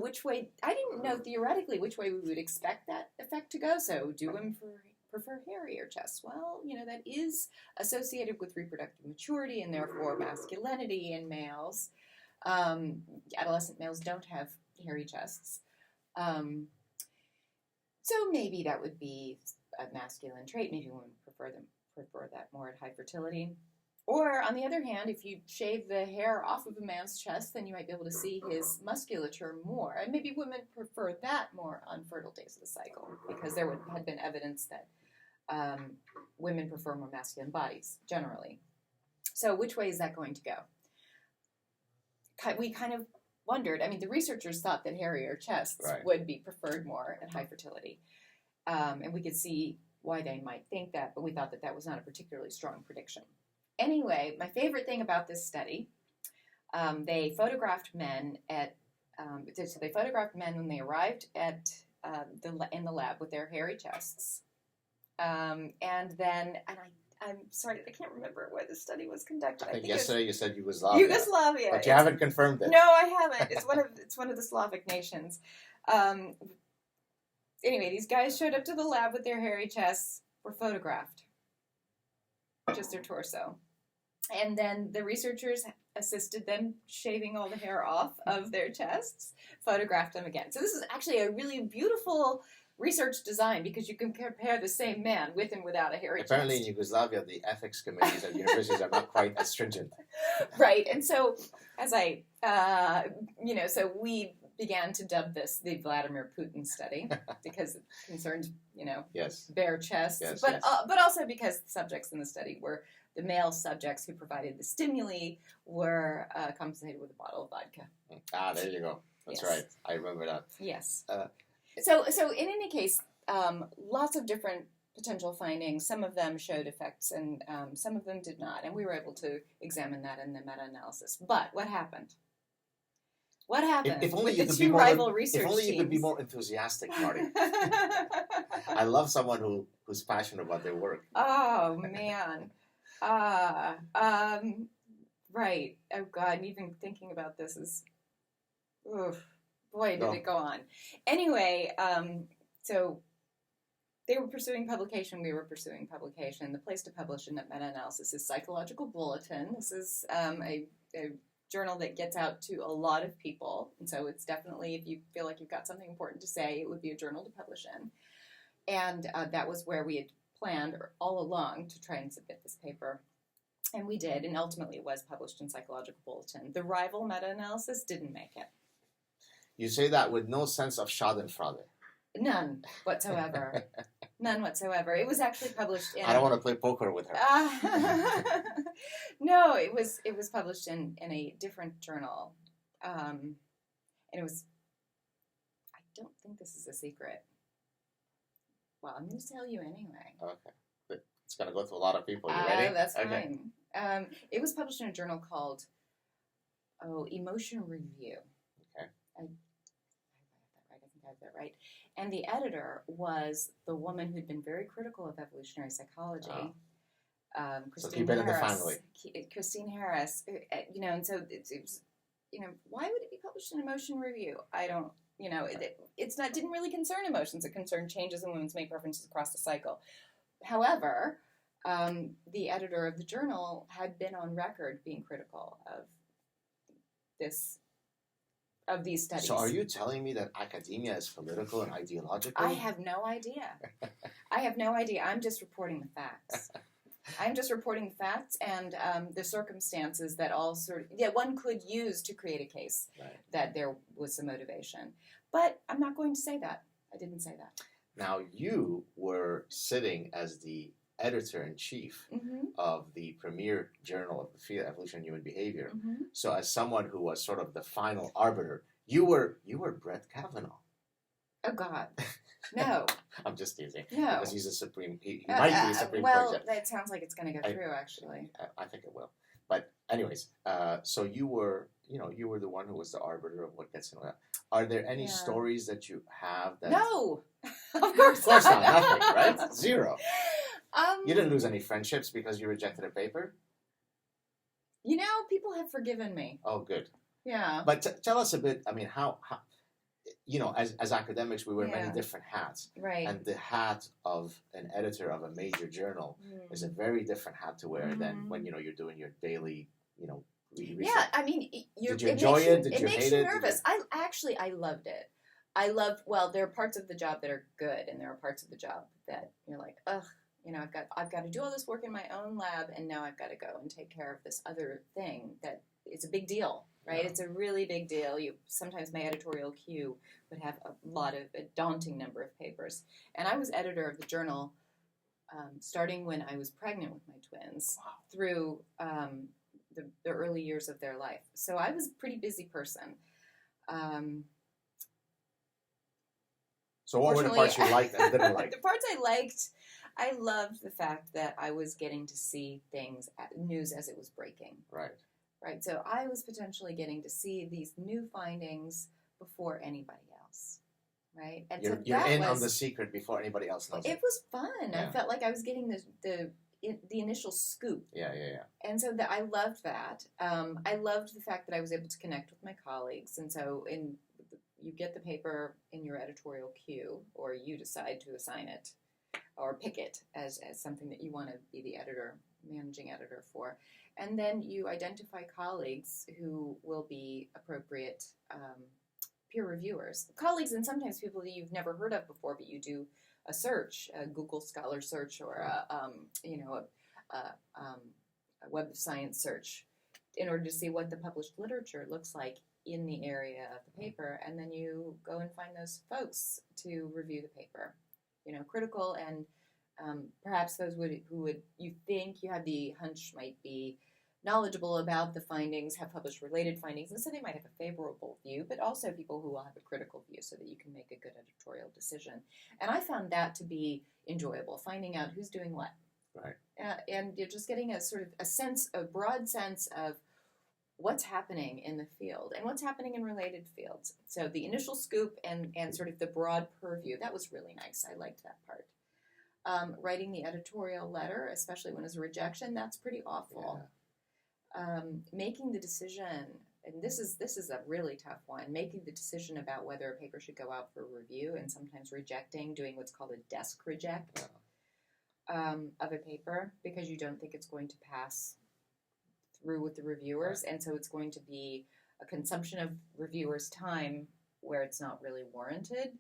theoretically which way we would expect that effect to go. So do women prefer hairier chests? Well, that is associated with reproductive maturity and therefore masculinity in males. Adolescent males don't have hairy chests. So maybe that would be a masculine trait. Maybe women prefer that more at high fertility. Or, on the other hand, if you shave the hair off of a man's chest, then you might be able to see his musculature more. And maybe women prefer that more on fertile days of the cycle, because there had been evidence that women prefer more masculine bodies, generally. So which way is that going to go? We kind of wondered. I mean, the researchers thought that hairier chests would be preferred more at high fertility. And we could see why they might think that, but we thought that was not a particularly strong prediction. Anyway, my favorite thing about this study, they photographed men when they arrived at in the lab with their hairy chests, I'm sorry, I can't remember where the study was conducted. I think yesterday you said Yugoslavia. Yugoslavia, but you haven't confirmed it. No, I haven't. It's one of the Slavic nations. Anyway, these guys showed up to the lab with their hairy chests, were photographed, just their torso. And then the researchers assisted them shaving all the hair off of their chests, photographed them again. So this is actually a really beautiful research design, because you can compare the same man with and without a hairy chest. Apparently in Yugoslavia, the ethics committees at universities are not quite as stringent. Right. And so so we began to dub this the Vladimir Putin study, because it concerned, bare chests, but also because the subjects in the study were the male subjects who provided the stimuli were compensated with a bottle of vodka. There you go. That's right. I remember that. Yes. So in any case, lots of different potential findings. Some of them showed effects, and some of them did not. And we were able to examine that in the meta-analysis. But what happened? What happened if only with you the could two be more, rival research If only you teams? could be more enthusiastic, Martie. I love someone who's passionate about their work. Oh, man. Right. Oh, God. And even thinking about this is... Oof. Boy, did it go on. Anyway, so they were pursuing publication. We were pursuing publication. The place to publish in that meta-analysis is Psychological Bulletin. This is a journal that gets out to a lot of people. And so it's definitely, if you feel like you've got something important to say, it would be a journal to publish in. And that was where we had planned all along to try and submit this paper. And we did, and ultimately it was published in Psychological Bulletin. The rival meta-analysis didn't make it. You say that with no sense of schadenfreude. None whatsoever. None whatsoever. It was actually published in... I don't want to play poker with her. No, it was published in a different journal. And it was... I don't think this is a secret. Well, I'm going to tell you anyway. Okay. It's going to go to a lot of people. You ready? That's okay. fine. It was published in a journal called Emotion Review. Okay. I think I have that right. And the editor was the woman who'd been very critical of evolutionary psychology, Christine so keep it in the family. Christine Harris, and so it was, why would it be published in Emotion Review? I don't, didn't really concern emotions. It concerned changes in women's mate preferences across the cycle. However, the editor of the journal had been on record being critical of these studies. So are you telling me that academia is political and ideological? I have no idea. I'm just reporting the facts. I'm just reporting the facts and the circumstances that one could use to create a case that there was some motivation. But I'm not going to say that. I didn't say that. Now, you were sitting as the editor-in-chief of the premier journal of the field, Evolution and Human Behavior. So as someone who was sort of the final arbiter, you were Brett Kavanaugh. Oh, God. No. I'm just teasing. No. Because he's a Supreme... He might be a Supreme Court judge. That sounds like it's going to go through, actually. I think it will. But anyways, so you were the one who was the arbiter of what gets in. Are there any stories that you have that... No! Of course not. Nothing, right? Zero. You didn't lose any friendships because you rejected a paper? People have forgiven me. Oh, good. Yeah. But tell us a bit, how as academics, we wear many different hats. Right. And the hat of an editor of a major journal is a very different hat to wear than when, you're doing your daily, research. Yeah, did you enjoy it? Did you hate it? It makes you nervous. I loved it. There are parts of the job that are good, and there are parts of the job that you're like, ugh, I've got to do all this work in my own lab, and now I've got to go and take care of this other thing that it's a big deal, right? Yeah. It's a really big deal. Sometimes my editorial queue would have a daunting number of papers, and I was editor of the journal starting when I was pregnant with my twins through the early years of their life. So I was a pretty busy person. So what were the parts you liked and didn't like? The parts I liked, I loved the fact that I was getting to see news as it was breaking. Right. So I was potentially getting to see these new findings before anybody else. Right. And you're in on the secret before anybody else knows it. It was fun. Yeah. I felt like I was getting the initial scoop. Yeah. And so I loved that. I loved the fact that I was able to connect with my colleagues. And so you get the paper in your editorial queue, or you decide to assign it or pick it as something that you want to be the managing editor for. And then you identify colleagues who will be appropriate peer reviewers. Colleagues and sometimes people that you've never heard of before, but you do a search, a Google Scholar search, or a Web of Science search, in order to see what the published literature looks like in the area of the paper, and then you go and find those folks to review the paper. Critical and perhaps those who would you think you have the hunch might be knowledgeable about the findings, have published related findings, and so they might have a favorable view, but also people who will have a critical view so that you can make a good editorial decision. And I found that to be enjoyable, finding out who's doing what. Right. And you're just getting a broad sense of what's happening in the field and what's happening in related fields. So the initial scoop and sort of the broad purview, that was really nice. I liked that part. Writing the editorial letter, especially when it's a rejection, that's pretty awful. Yeah. Making the decision, and this is a really tough one, making the decision about whether a paper should go out for review, and sometimes rejecting, doing what's called a desk reject of a paper because you don't think it's going to pass through with the reviewers, and so it's going to be a consumption of reviewers' time where it's not really warranted.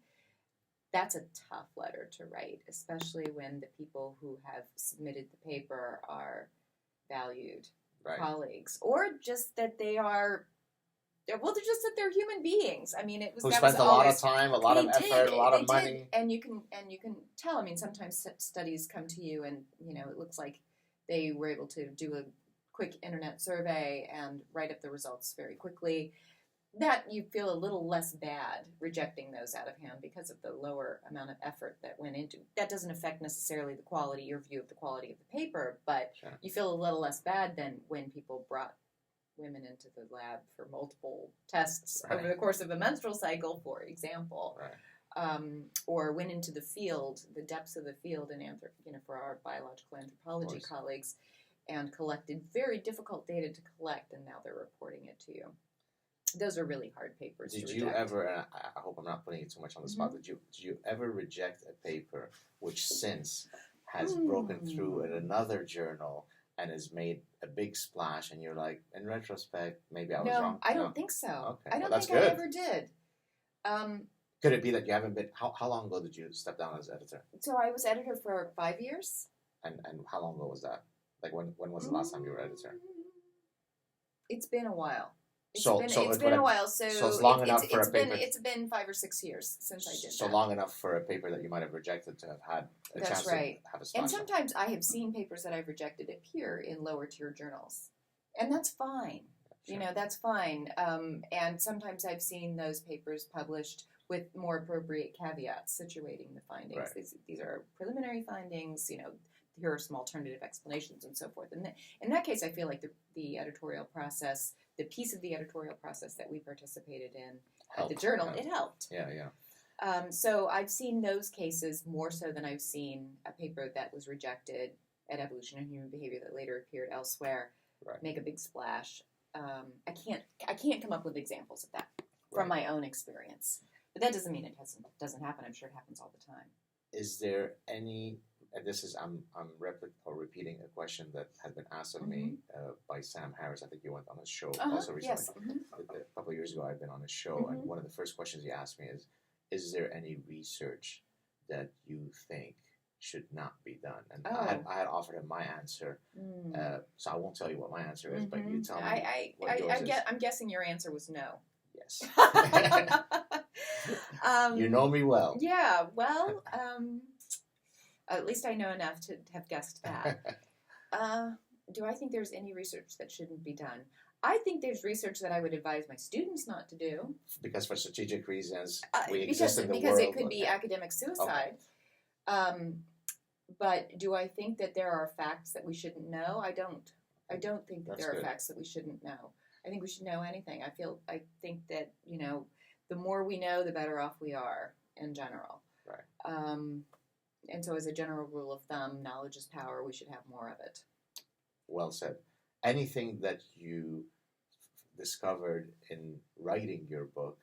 That's a tough letter to write, especially when the people who have submitted the paper are valued colleagues, or just that they are well, they're just that they're human beings. I mean, it was Who that spent was a lot always, of time, a lot of they effort, did, a lot they of did. money. And you can tell. I mean, sometimes studies come to you, and it looks like they were able to do a quick internet survey and write up the results very quickly. That you feel a little less bad rejecting those out of hand because of the lower amount of effort that went into. That doesn't affect necessarily the quality, your view of the quality of the paper, but Sure. you feel a little less bad than when people brought women into the lab for multiple tests Right. over the course of a menstrual cycle, for example, Right. or went into the field, the depths of the field, for our biological anthropology colleagues, and collected very difficult data to collect, and now they're reporting it to you. Those are really hard papers to reject. Did you ever, and I hope I'm not putting you too much on the spot, did you ever reject a paper which since has broken through in another journal and has made a big splash, and you're like, in retrospect, maybe I was wrong? No, I don't think so. Okay. I don't that's think good. I ever did. Could it be that you haven't been, how long ago did you step down as editor? So I was editor for 5 years. And how long ago was that? Like, when was the last time you were editor? It's been a while. It's It's been a while. So it's long enough for a paper. It's been 5 or 6 years since I did that. So long enough for a paper that you might have rejected to have had a That's chance right. to have a splash. And sometimes I have seen papers that I've rejected appear in lower tier journals, and that's fine. Sure. That's fine. And sometimes I've seen those papers published with more appropriate caveats situating the findings. Right. These are preliminary findings. Here are some alternative explanations and so forth. And in that case, I feel like the editorial process, the piece of the editorial process that we participated in at the journal, it helped. Yeah. So I've seen those cases more so than I've seen a paper that was rejected at Evolutionary Human Behavior that later appeared elsewhere make a big splash. I can't come up with examples of that from my own experience. But that doesn't mean it doesn't happen. I'm sure it happens all the time. Is there any? And this is I'm repeating a question that had been asked of me by Sam Harris. I think you went on his show also recently. Yes. A couple of years ago, I've been on his show, and one of the first questions he asked me is there any research that you think should not be done? And I had offered him my answer, so I won't tell you what my answer is, but you tell me what yours is. I'm guessing your answer was no. Yes. You know me well. Yeah, well, at least I know enough to have guessed that. Do I think there's any research that shouldn't be done? I think there's research that I would advise my students not to do. Because for strategic reasons, we exist in the world. Because it could be academic suicide. Okay. But do I think that there are facts that we shouldn't know? I don't. I don't think that there are facts that we shouldn't know. I think we should know anything. I think that, the more we know, the better off we are in general. Right. And so as a general rule of thumb, knowledge is power. We should have more of it. Well said. Anything that you discovered in writing your book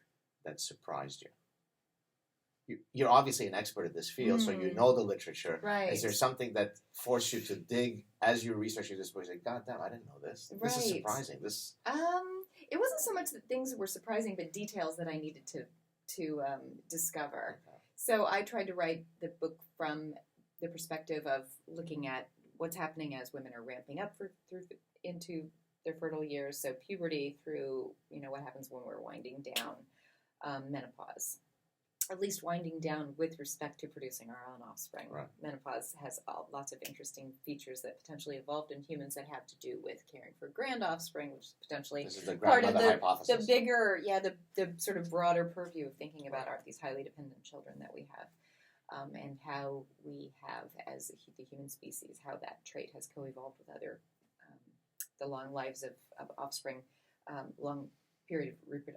that surprised you? You're obviously an expert in this field, so you know the literature. Right. Is there something that forced you to dig as you researched this book? Like, God damn, I didn't know this. This is surprising. It wasn't so much that things were surprising, but details that I needed to discover. Okay. So I tried to write the book from the perspective of looking at what's happening as women are ramping up into their fertile years, so puberty through, what happens when we're winding down menopause. At least winding down with respect to producing our own offspring. Right. Menopause has lots of interesting features that potentially evolved in humans that have to do with caring for grand offspring, which is potentially part of the bigger, the sort of broader purview of thinking about these highly dependent children that we have, and how we have, as the human species, how that trait has co-evolved with other, the long lives of offspring, long period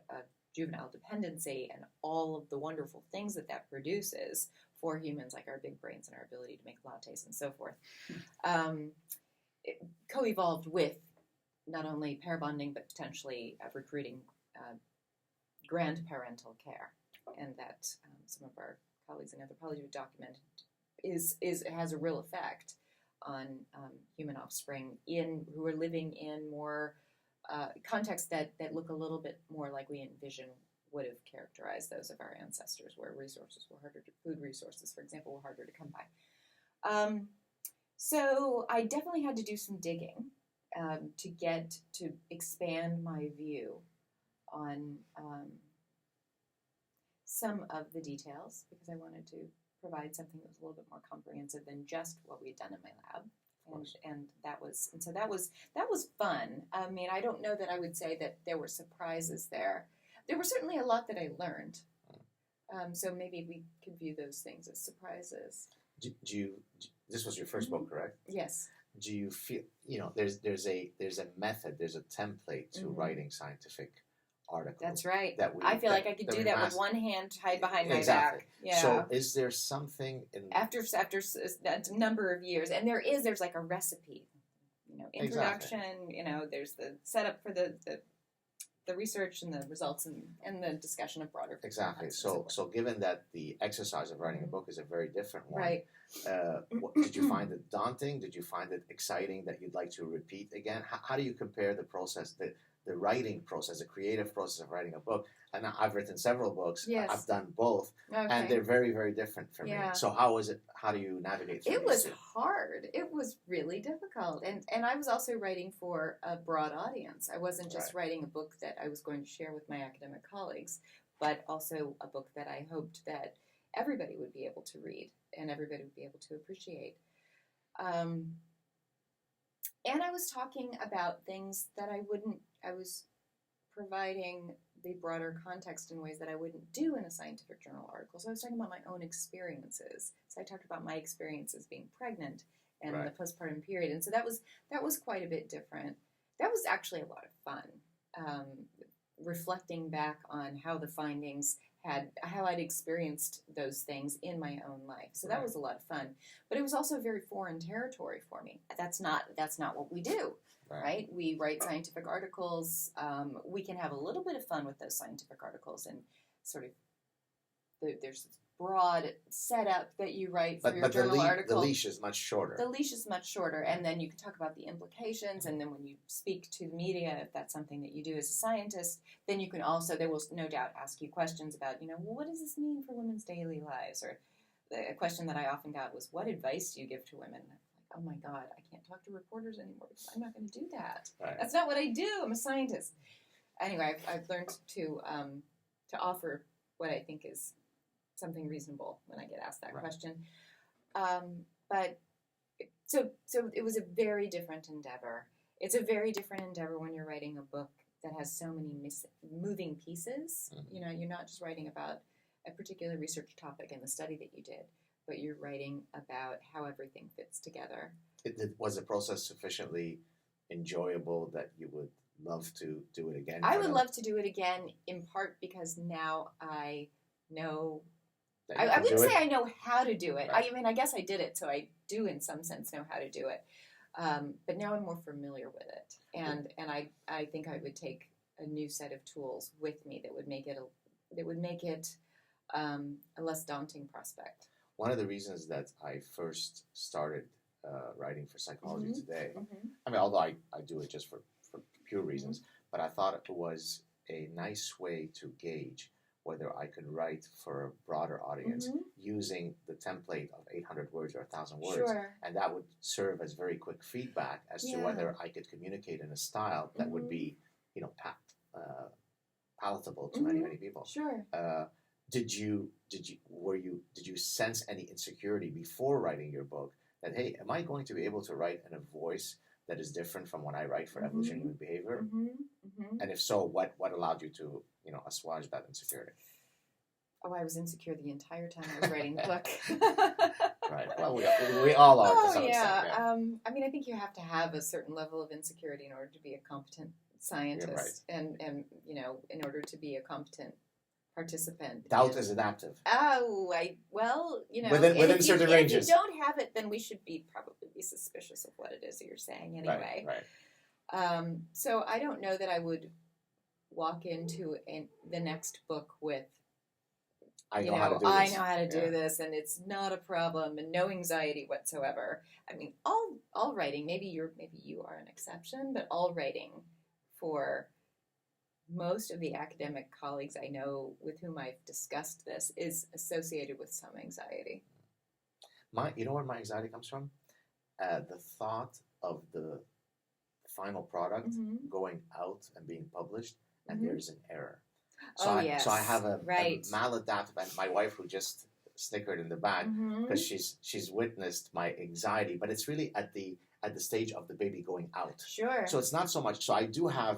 of juvenile dependency, and all of the wonderful things that produces for humans, like our big brains and our ability to make lattes and so forth, co-evolved with not only pair bonding, but potentially recruiting grandparental care. And that some of our colleagues in anthropology have documented has a real effect on human offspring who are living in more contexts that look a little bit more like we envision would have characterized those of our ancestors, where food resources, for example, were harder to come by. So I definitely had to do some digging to expand my view on some of the details because I wanted to provide something that was a little bit more comprehensive than just what we had done in my lab. And that was fun. I mean, I don't know that I would say that there were surprises there. There were certainly a lot that I learned. So maybe we could view those things as surprises. This was your first book, correct? Yes. Do you feel, there's a method, there's a template to writing scientific articles? That's right. I feel like I could do that with one hand tied behind my back. Yeah. So is there something in after a number of years, and there's like a recipe, introduction, there's the setup for the research and the results and the discussion of broader exactly. So given that the exercise of writing a book is a very different one, right? Did you find it daunting? Did you find it exciting that you'd like to repeat again? How do you compare the process, the writing process, the creative process of writing a book? And I've written several books. Yes. I've done both, and they're very, very different for me. So how do you navigate through it? Was hard. It was really difficult, and I was also writing for a broad audience. I wasn't just writing a book that I was going to share with my academic colleagues, but also a book that I hoped that everybody would be able to read and everybody would be able to appreciate. And I was talking about things that I was providing the broader context in ways that I wouldn't do in a scientific journal article. So I was talking about my own experiences. So I talked about my experiences being pregnant and the postpartum period. And so that was quite a bit different. That was actually a lot of fun, reflecting back on how the findings how I'd experienced those things in my own life. So that was a lot of fun. But it was also very foreign territory for me. That's not what we do. Right? We write scientific articles. We can have a little bit of fun with those scientific articles and sort of there's this broad setup that you write for your journal article. The leash is much shorter. The leash is much shorter, and then you can talk about the implications, and then when you speak to the media, if that's something that you do as a scientist, then you can also, they will no doubt ask you questions about, well, what does this mean for women's daily lives? Or a question that I often got was, what advice do you give to women? Oh my God, I can't talk to reporters anymore because I'm not going to do that. Right. That's not what I do. I'm a scientist. Anyway, I've learned to offer what I think is something reasonable when I get asked that question. But so it was a very different endeavor. It's a very different endeavor when you're writing a book that has so many moving pieces. Mm-hmm. You're not just writing about a particular research topic in the study that you did, but you're writing about how everything fits together. Was the process sufficiently enjoyable that you would love to do it again? I would love to do it again, in part because now I know... I wouldn't say I know how to do it. Right. I guess I did it, so I do in some sense know how to do it. But now I'm more familiar with it. And I think I would take a new set of tools with me that would make it a less daunting prospect. One of the reasons that I first started writing for Psychology Today, although I do it just for pure reasons, but I thought it was a nice way to gauge whether I could write for a broader audience using the template of 800 words or 1,000 words. Sure. And that would serve as very quick feedback as to whether I could communicate in a style that would be, palatable to many, many people. Sure. Did you sense any insecurity before writing your book that, hey, am I going to be able to write in a voice that is different from what I write for Evolutionary Human Behavior? And if so, what allowed you to, assuage that insecurity? Oh, I was insecure the entire time I was writing the book. Right. Well, we all are to some extent. Yeah. I think you have to have a certain level of insecurity in order to be a competent scientist, and in order to be a competent participant. Doubt is adaptive. Within certain ranges. If you don't have it, then we should probably be suspicious of what it is that you're saying anyway. Right. So I don't know that I would walk into the next book with, I know how to do this, and it's not a problem, and no anxiety whatsoever. All writing, maybe you are an exception, but all writing for most of the academic colleagues I know with whom I've discussed this is associated with some anxiety. You know where my anxiety comes from? The thought of the final product going out and being published and there's an error. Yes. So I have a right. maladaptive, and my wife who just snickered in the back because she's witnessed my anxiety, but it's really at the stage of the baby going out. Sure. So it's not so much. So I do have,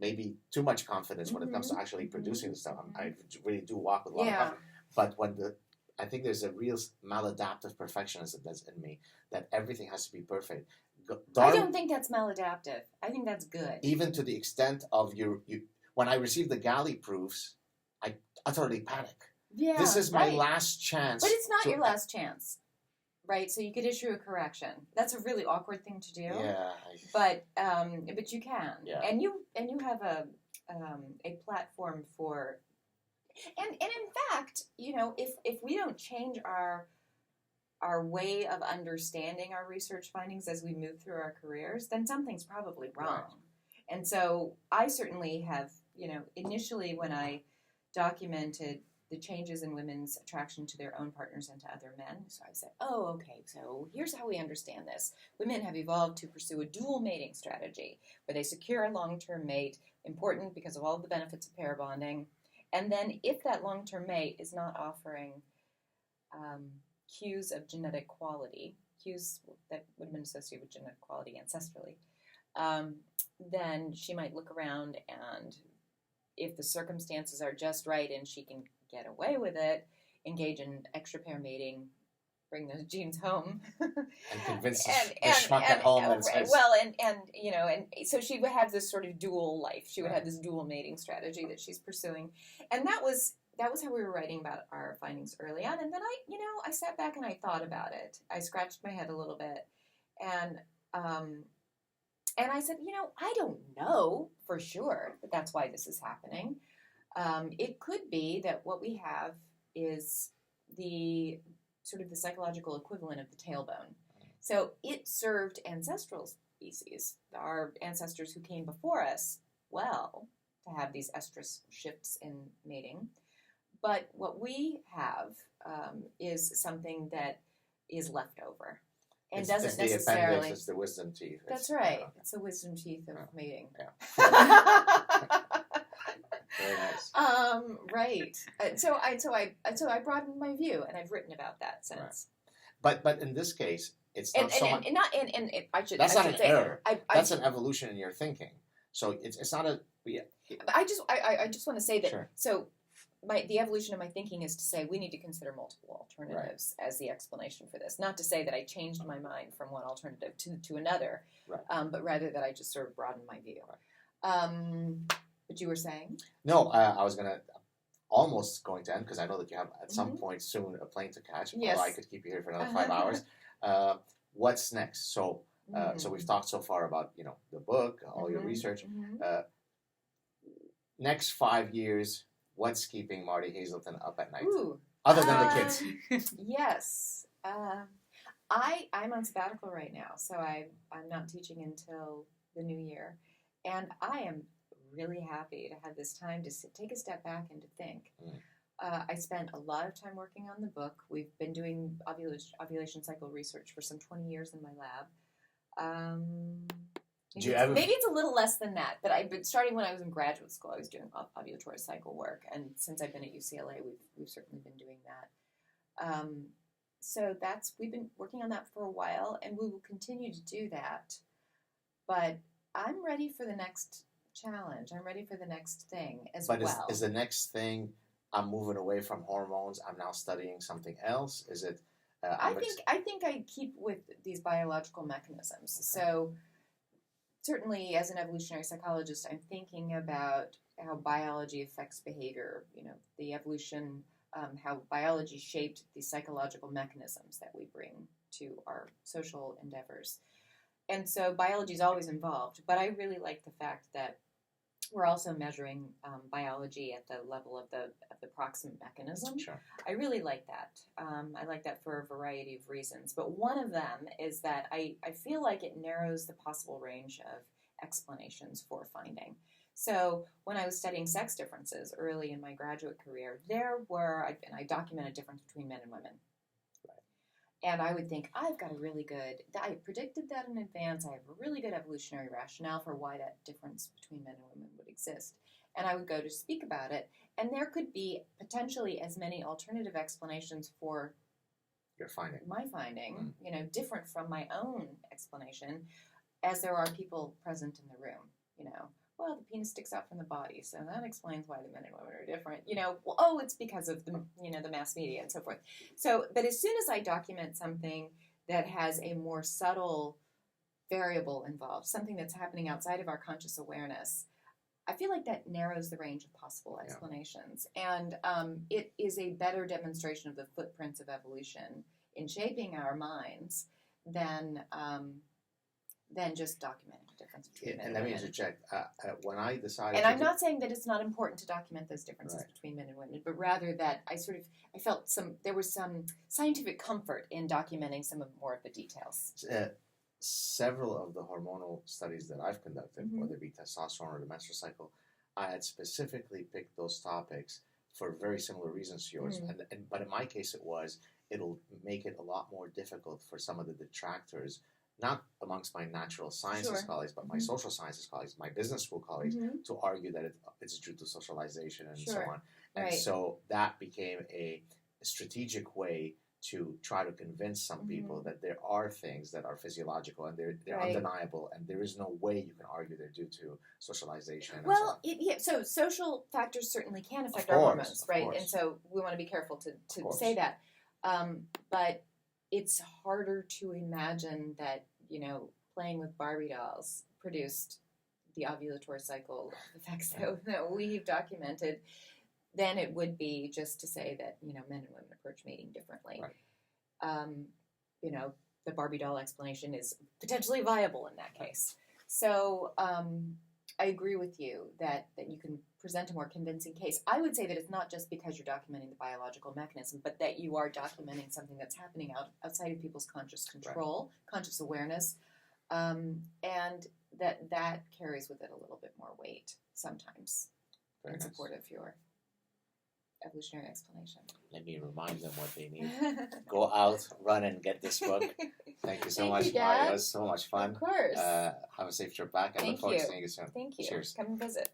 maybe too much confidence when it comes to actually producing the stuff. I really do walk with a lot of confidence. But I think there's a real maladaptive perfectionism that's in me, that everything has to be perfect. I don't think that's maladaptive. I think that's good. Even to the extent of when I received the galley proofs, I utterly panic. Yeah, this is my last chance. But it's not your last chance, right? So you could issue a correction. That's a really awkward thing to do. Yeah. But you can. Yeah. And you have a platform for, and in fact, if we don't change our way of understanding our research findings as we move through our careers, then something's probably wrong. Right. And so I certainly have, initially when I documented the changes in women's attraction to their own partners and to other men. So I said, okay, so here's how we understand this. Women have evolved to pursue a dual mating strategy where they secure a long-term mate, important because of all of the benefits of pair bonding. And then if that long-term mate is not offering cues of genetic quality, cues that would have been associated with genetic quality ancestrally, then she might look around, and if the circumstances are just right and she can get away with it, engage in extra pair mating, bring those genes home, and convince the schmuck at home. And so she would have this sort of dual life. She would have this dual mating strategy that she's pursuing, and that was how we were writing about our findings early on. And then I sat back and I thought about it. I scratched my head a little bit, and I said, I don't know for sure that that's why this is happening. It could be that what we have is the sort of the psychological equivalent of the tailbone. So it served ancestral species, our ancestors who came before us, well, to have these estrous shifts in mating. But what we have is something that is left over. And doesn't it's necessarily. The appendix, it's the wisdom teeth. That's right. It's the wisdom teeth of mating. Yeah. Very nice. Right. So I broadened my view, and I've written about that since. Right. But in this case, it's not so much. That's not an error. That's an evolution in your thinking. So it's not a. Yeah. But I just want to say that. Sure. So. The evolution of my thinking is to say we need to consider multiple alternatives as the explanation for this. Not to say that I changed my mind from one alternative to another, but rather that I just sort of broadened my view. What you were saying? No, I was almost going to end because I know that you have at some point soon a plane to catch. Yes. Although I could keep you here for another 5 hours. What's next? So we've talked so far about the book, all your research. Next 5 years. What's keeping Martie Haselton up at night? Other than the kids. Yes. I'm on sabbatical right now, so I'm not teaching until the new year. And I am really happy to have this time to take a step back and to think. I spent a lot of time working on the book. We've been doing ovulation cycle research for some 20 years in my lab. Maybe it's a little less than that, but I've been starting when I was in graduate school. I was doing ovulatory cycle work, and since I've been at UCLA, we've certainly been doing that. So we've been working on that for a while, and we will continue to do that. But I'm ready for the next challenge. I'm ready for the next thing as well. But is the next thing? I'm moving away from hormones. I'm now studying something else. Is it? I think I keep with these biological mechanisms. Okay. So. Certainly, as an evolutionary psychologist, I'm thinking about how biology affects behavior, the evolution, how biology shaped the psychological mechanisms that we bring to our social endeavors. And so biology is always involved, but I really like the fact that we're also measuring biology at the level of the proximate mechanism. Sure. I really like that. I like that for a variety of reasons. But one of them is that I feel like it narrows the possible range of explanations for finding. So when I was studying sex differences early in my graduate career, and I documented difference between men and women. And I would think, I predicted that in advance. I have a really good evolutionary rationale for why that difference between men and women would exist. And I would go to speak about it. And there could be potentially as many alternative explanations for your finding, my finding, different from my own explanation, as there are people present in the room. Well, the penis sticks out from the body, so that explains why the men and women are different. It's because of the the mass media and so forth. So, but as soon as I document something that has a more subtle variable involved, something that's happening outside of our conscious awareness, I feel like that narrows the range of possible explanations. And it is a better demonstration of the footprints of evolution in shaping our minds than just documenting the difference between men and women. And let me interject. When I decided, and I'm not saying that it's not important to document those differences between men and women, but rather that I felt there was some scientific comfort in documenting some more of the details. Several of the hormonal studies that I've conducted, whether it be testosterone or the menstrual cycle, I had specifically picked those topics for very similar reasons to yours. But in my case, it'll make it a lot more difficult for some of the detractors, not amongst my natural sciences colleagues, but my social sciences colleagues, my business school colleagues, to argue that it's due to socialization and so on. And so that became a strategic way to try to convince some people that there are things that are physiological and they're undeniable, and there is no way you can argue they're due to socialization. Well, so social factors certainly can affect our hormones, right? And so we want to be careful to say that. But it's harder to imagine that, playing with Barbie dolls produced the ovulatory cycle effects that we've documented than it would be just to say that, men and women approach mating differently. Right. The Barbie doll explanation is potentially viable in that case. So I agree with you that you can present a more convincing case. I would say that it's not just because you're documenting the biological mechanism, but that you are documenting something that's happening outside of people's conscious control, conscious awareness, and that carries with it a little bit more weight sometimes in support of your evolutionary explanation. Let me remind them what they need. Go out, run, and get this book. Thank you so much, Martie. It was so much fun. Of course. Have a safe trip back. I look forward to seeing you soon. Thank you. Cheers. Come and visit.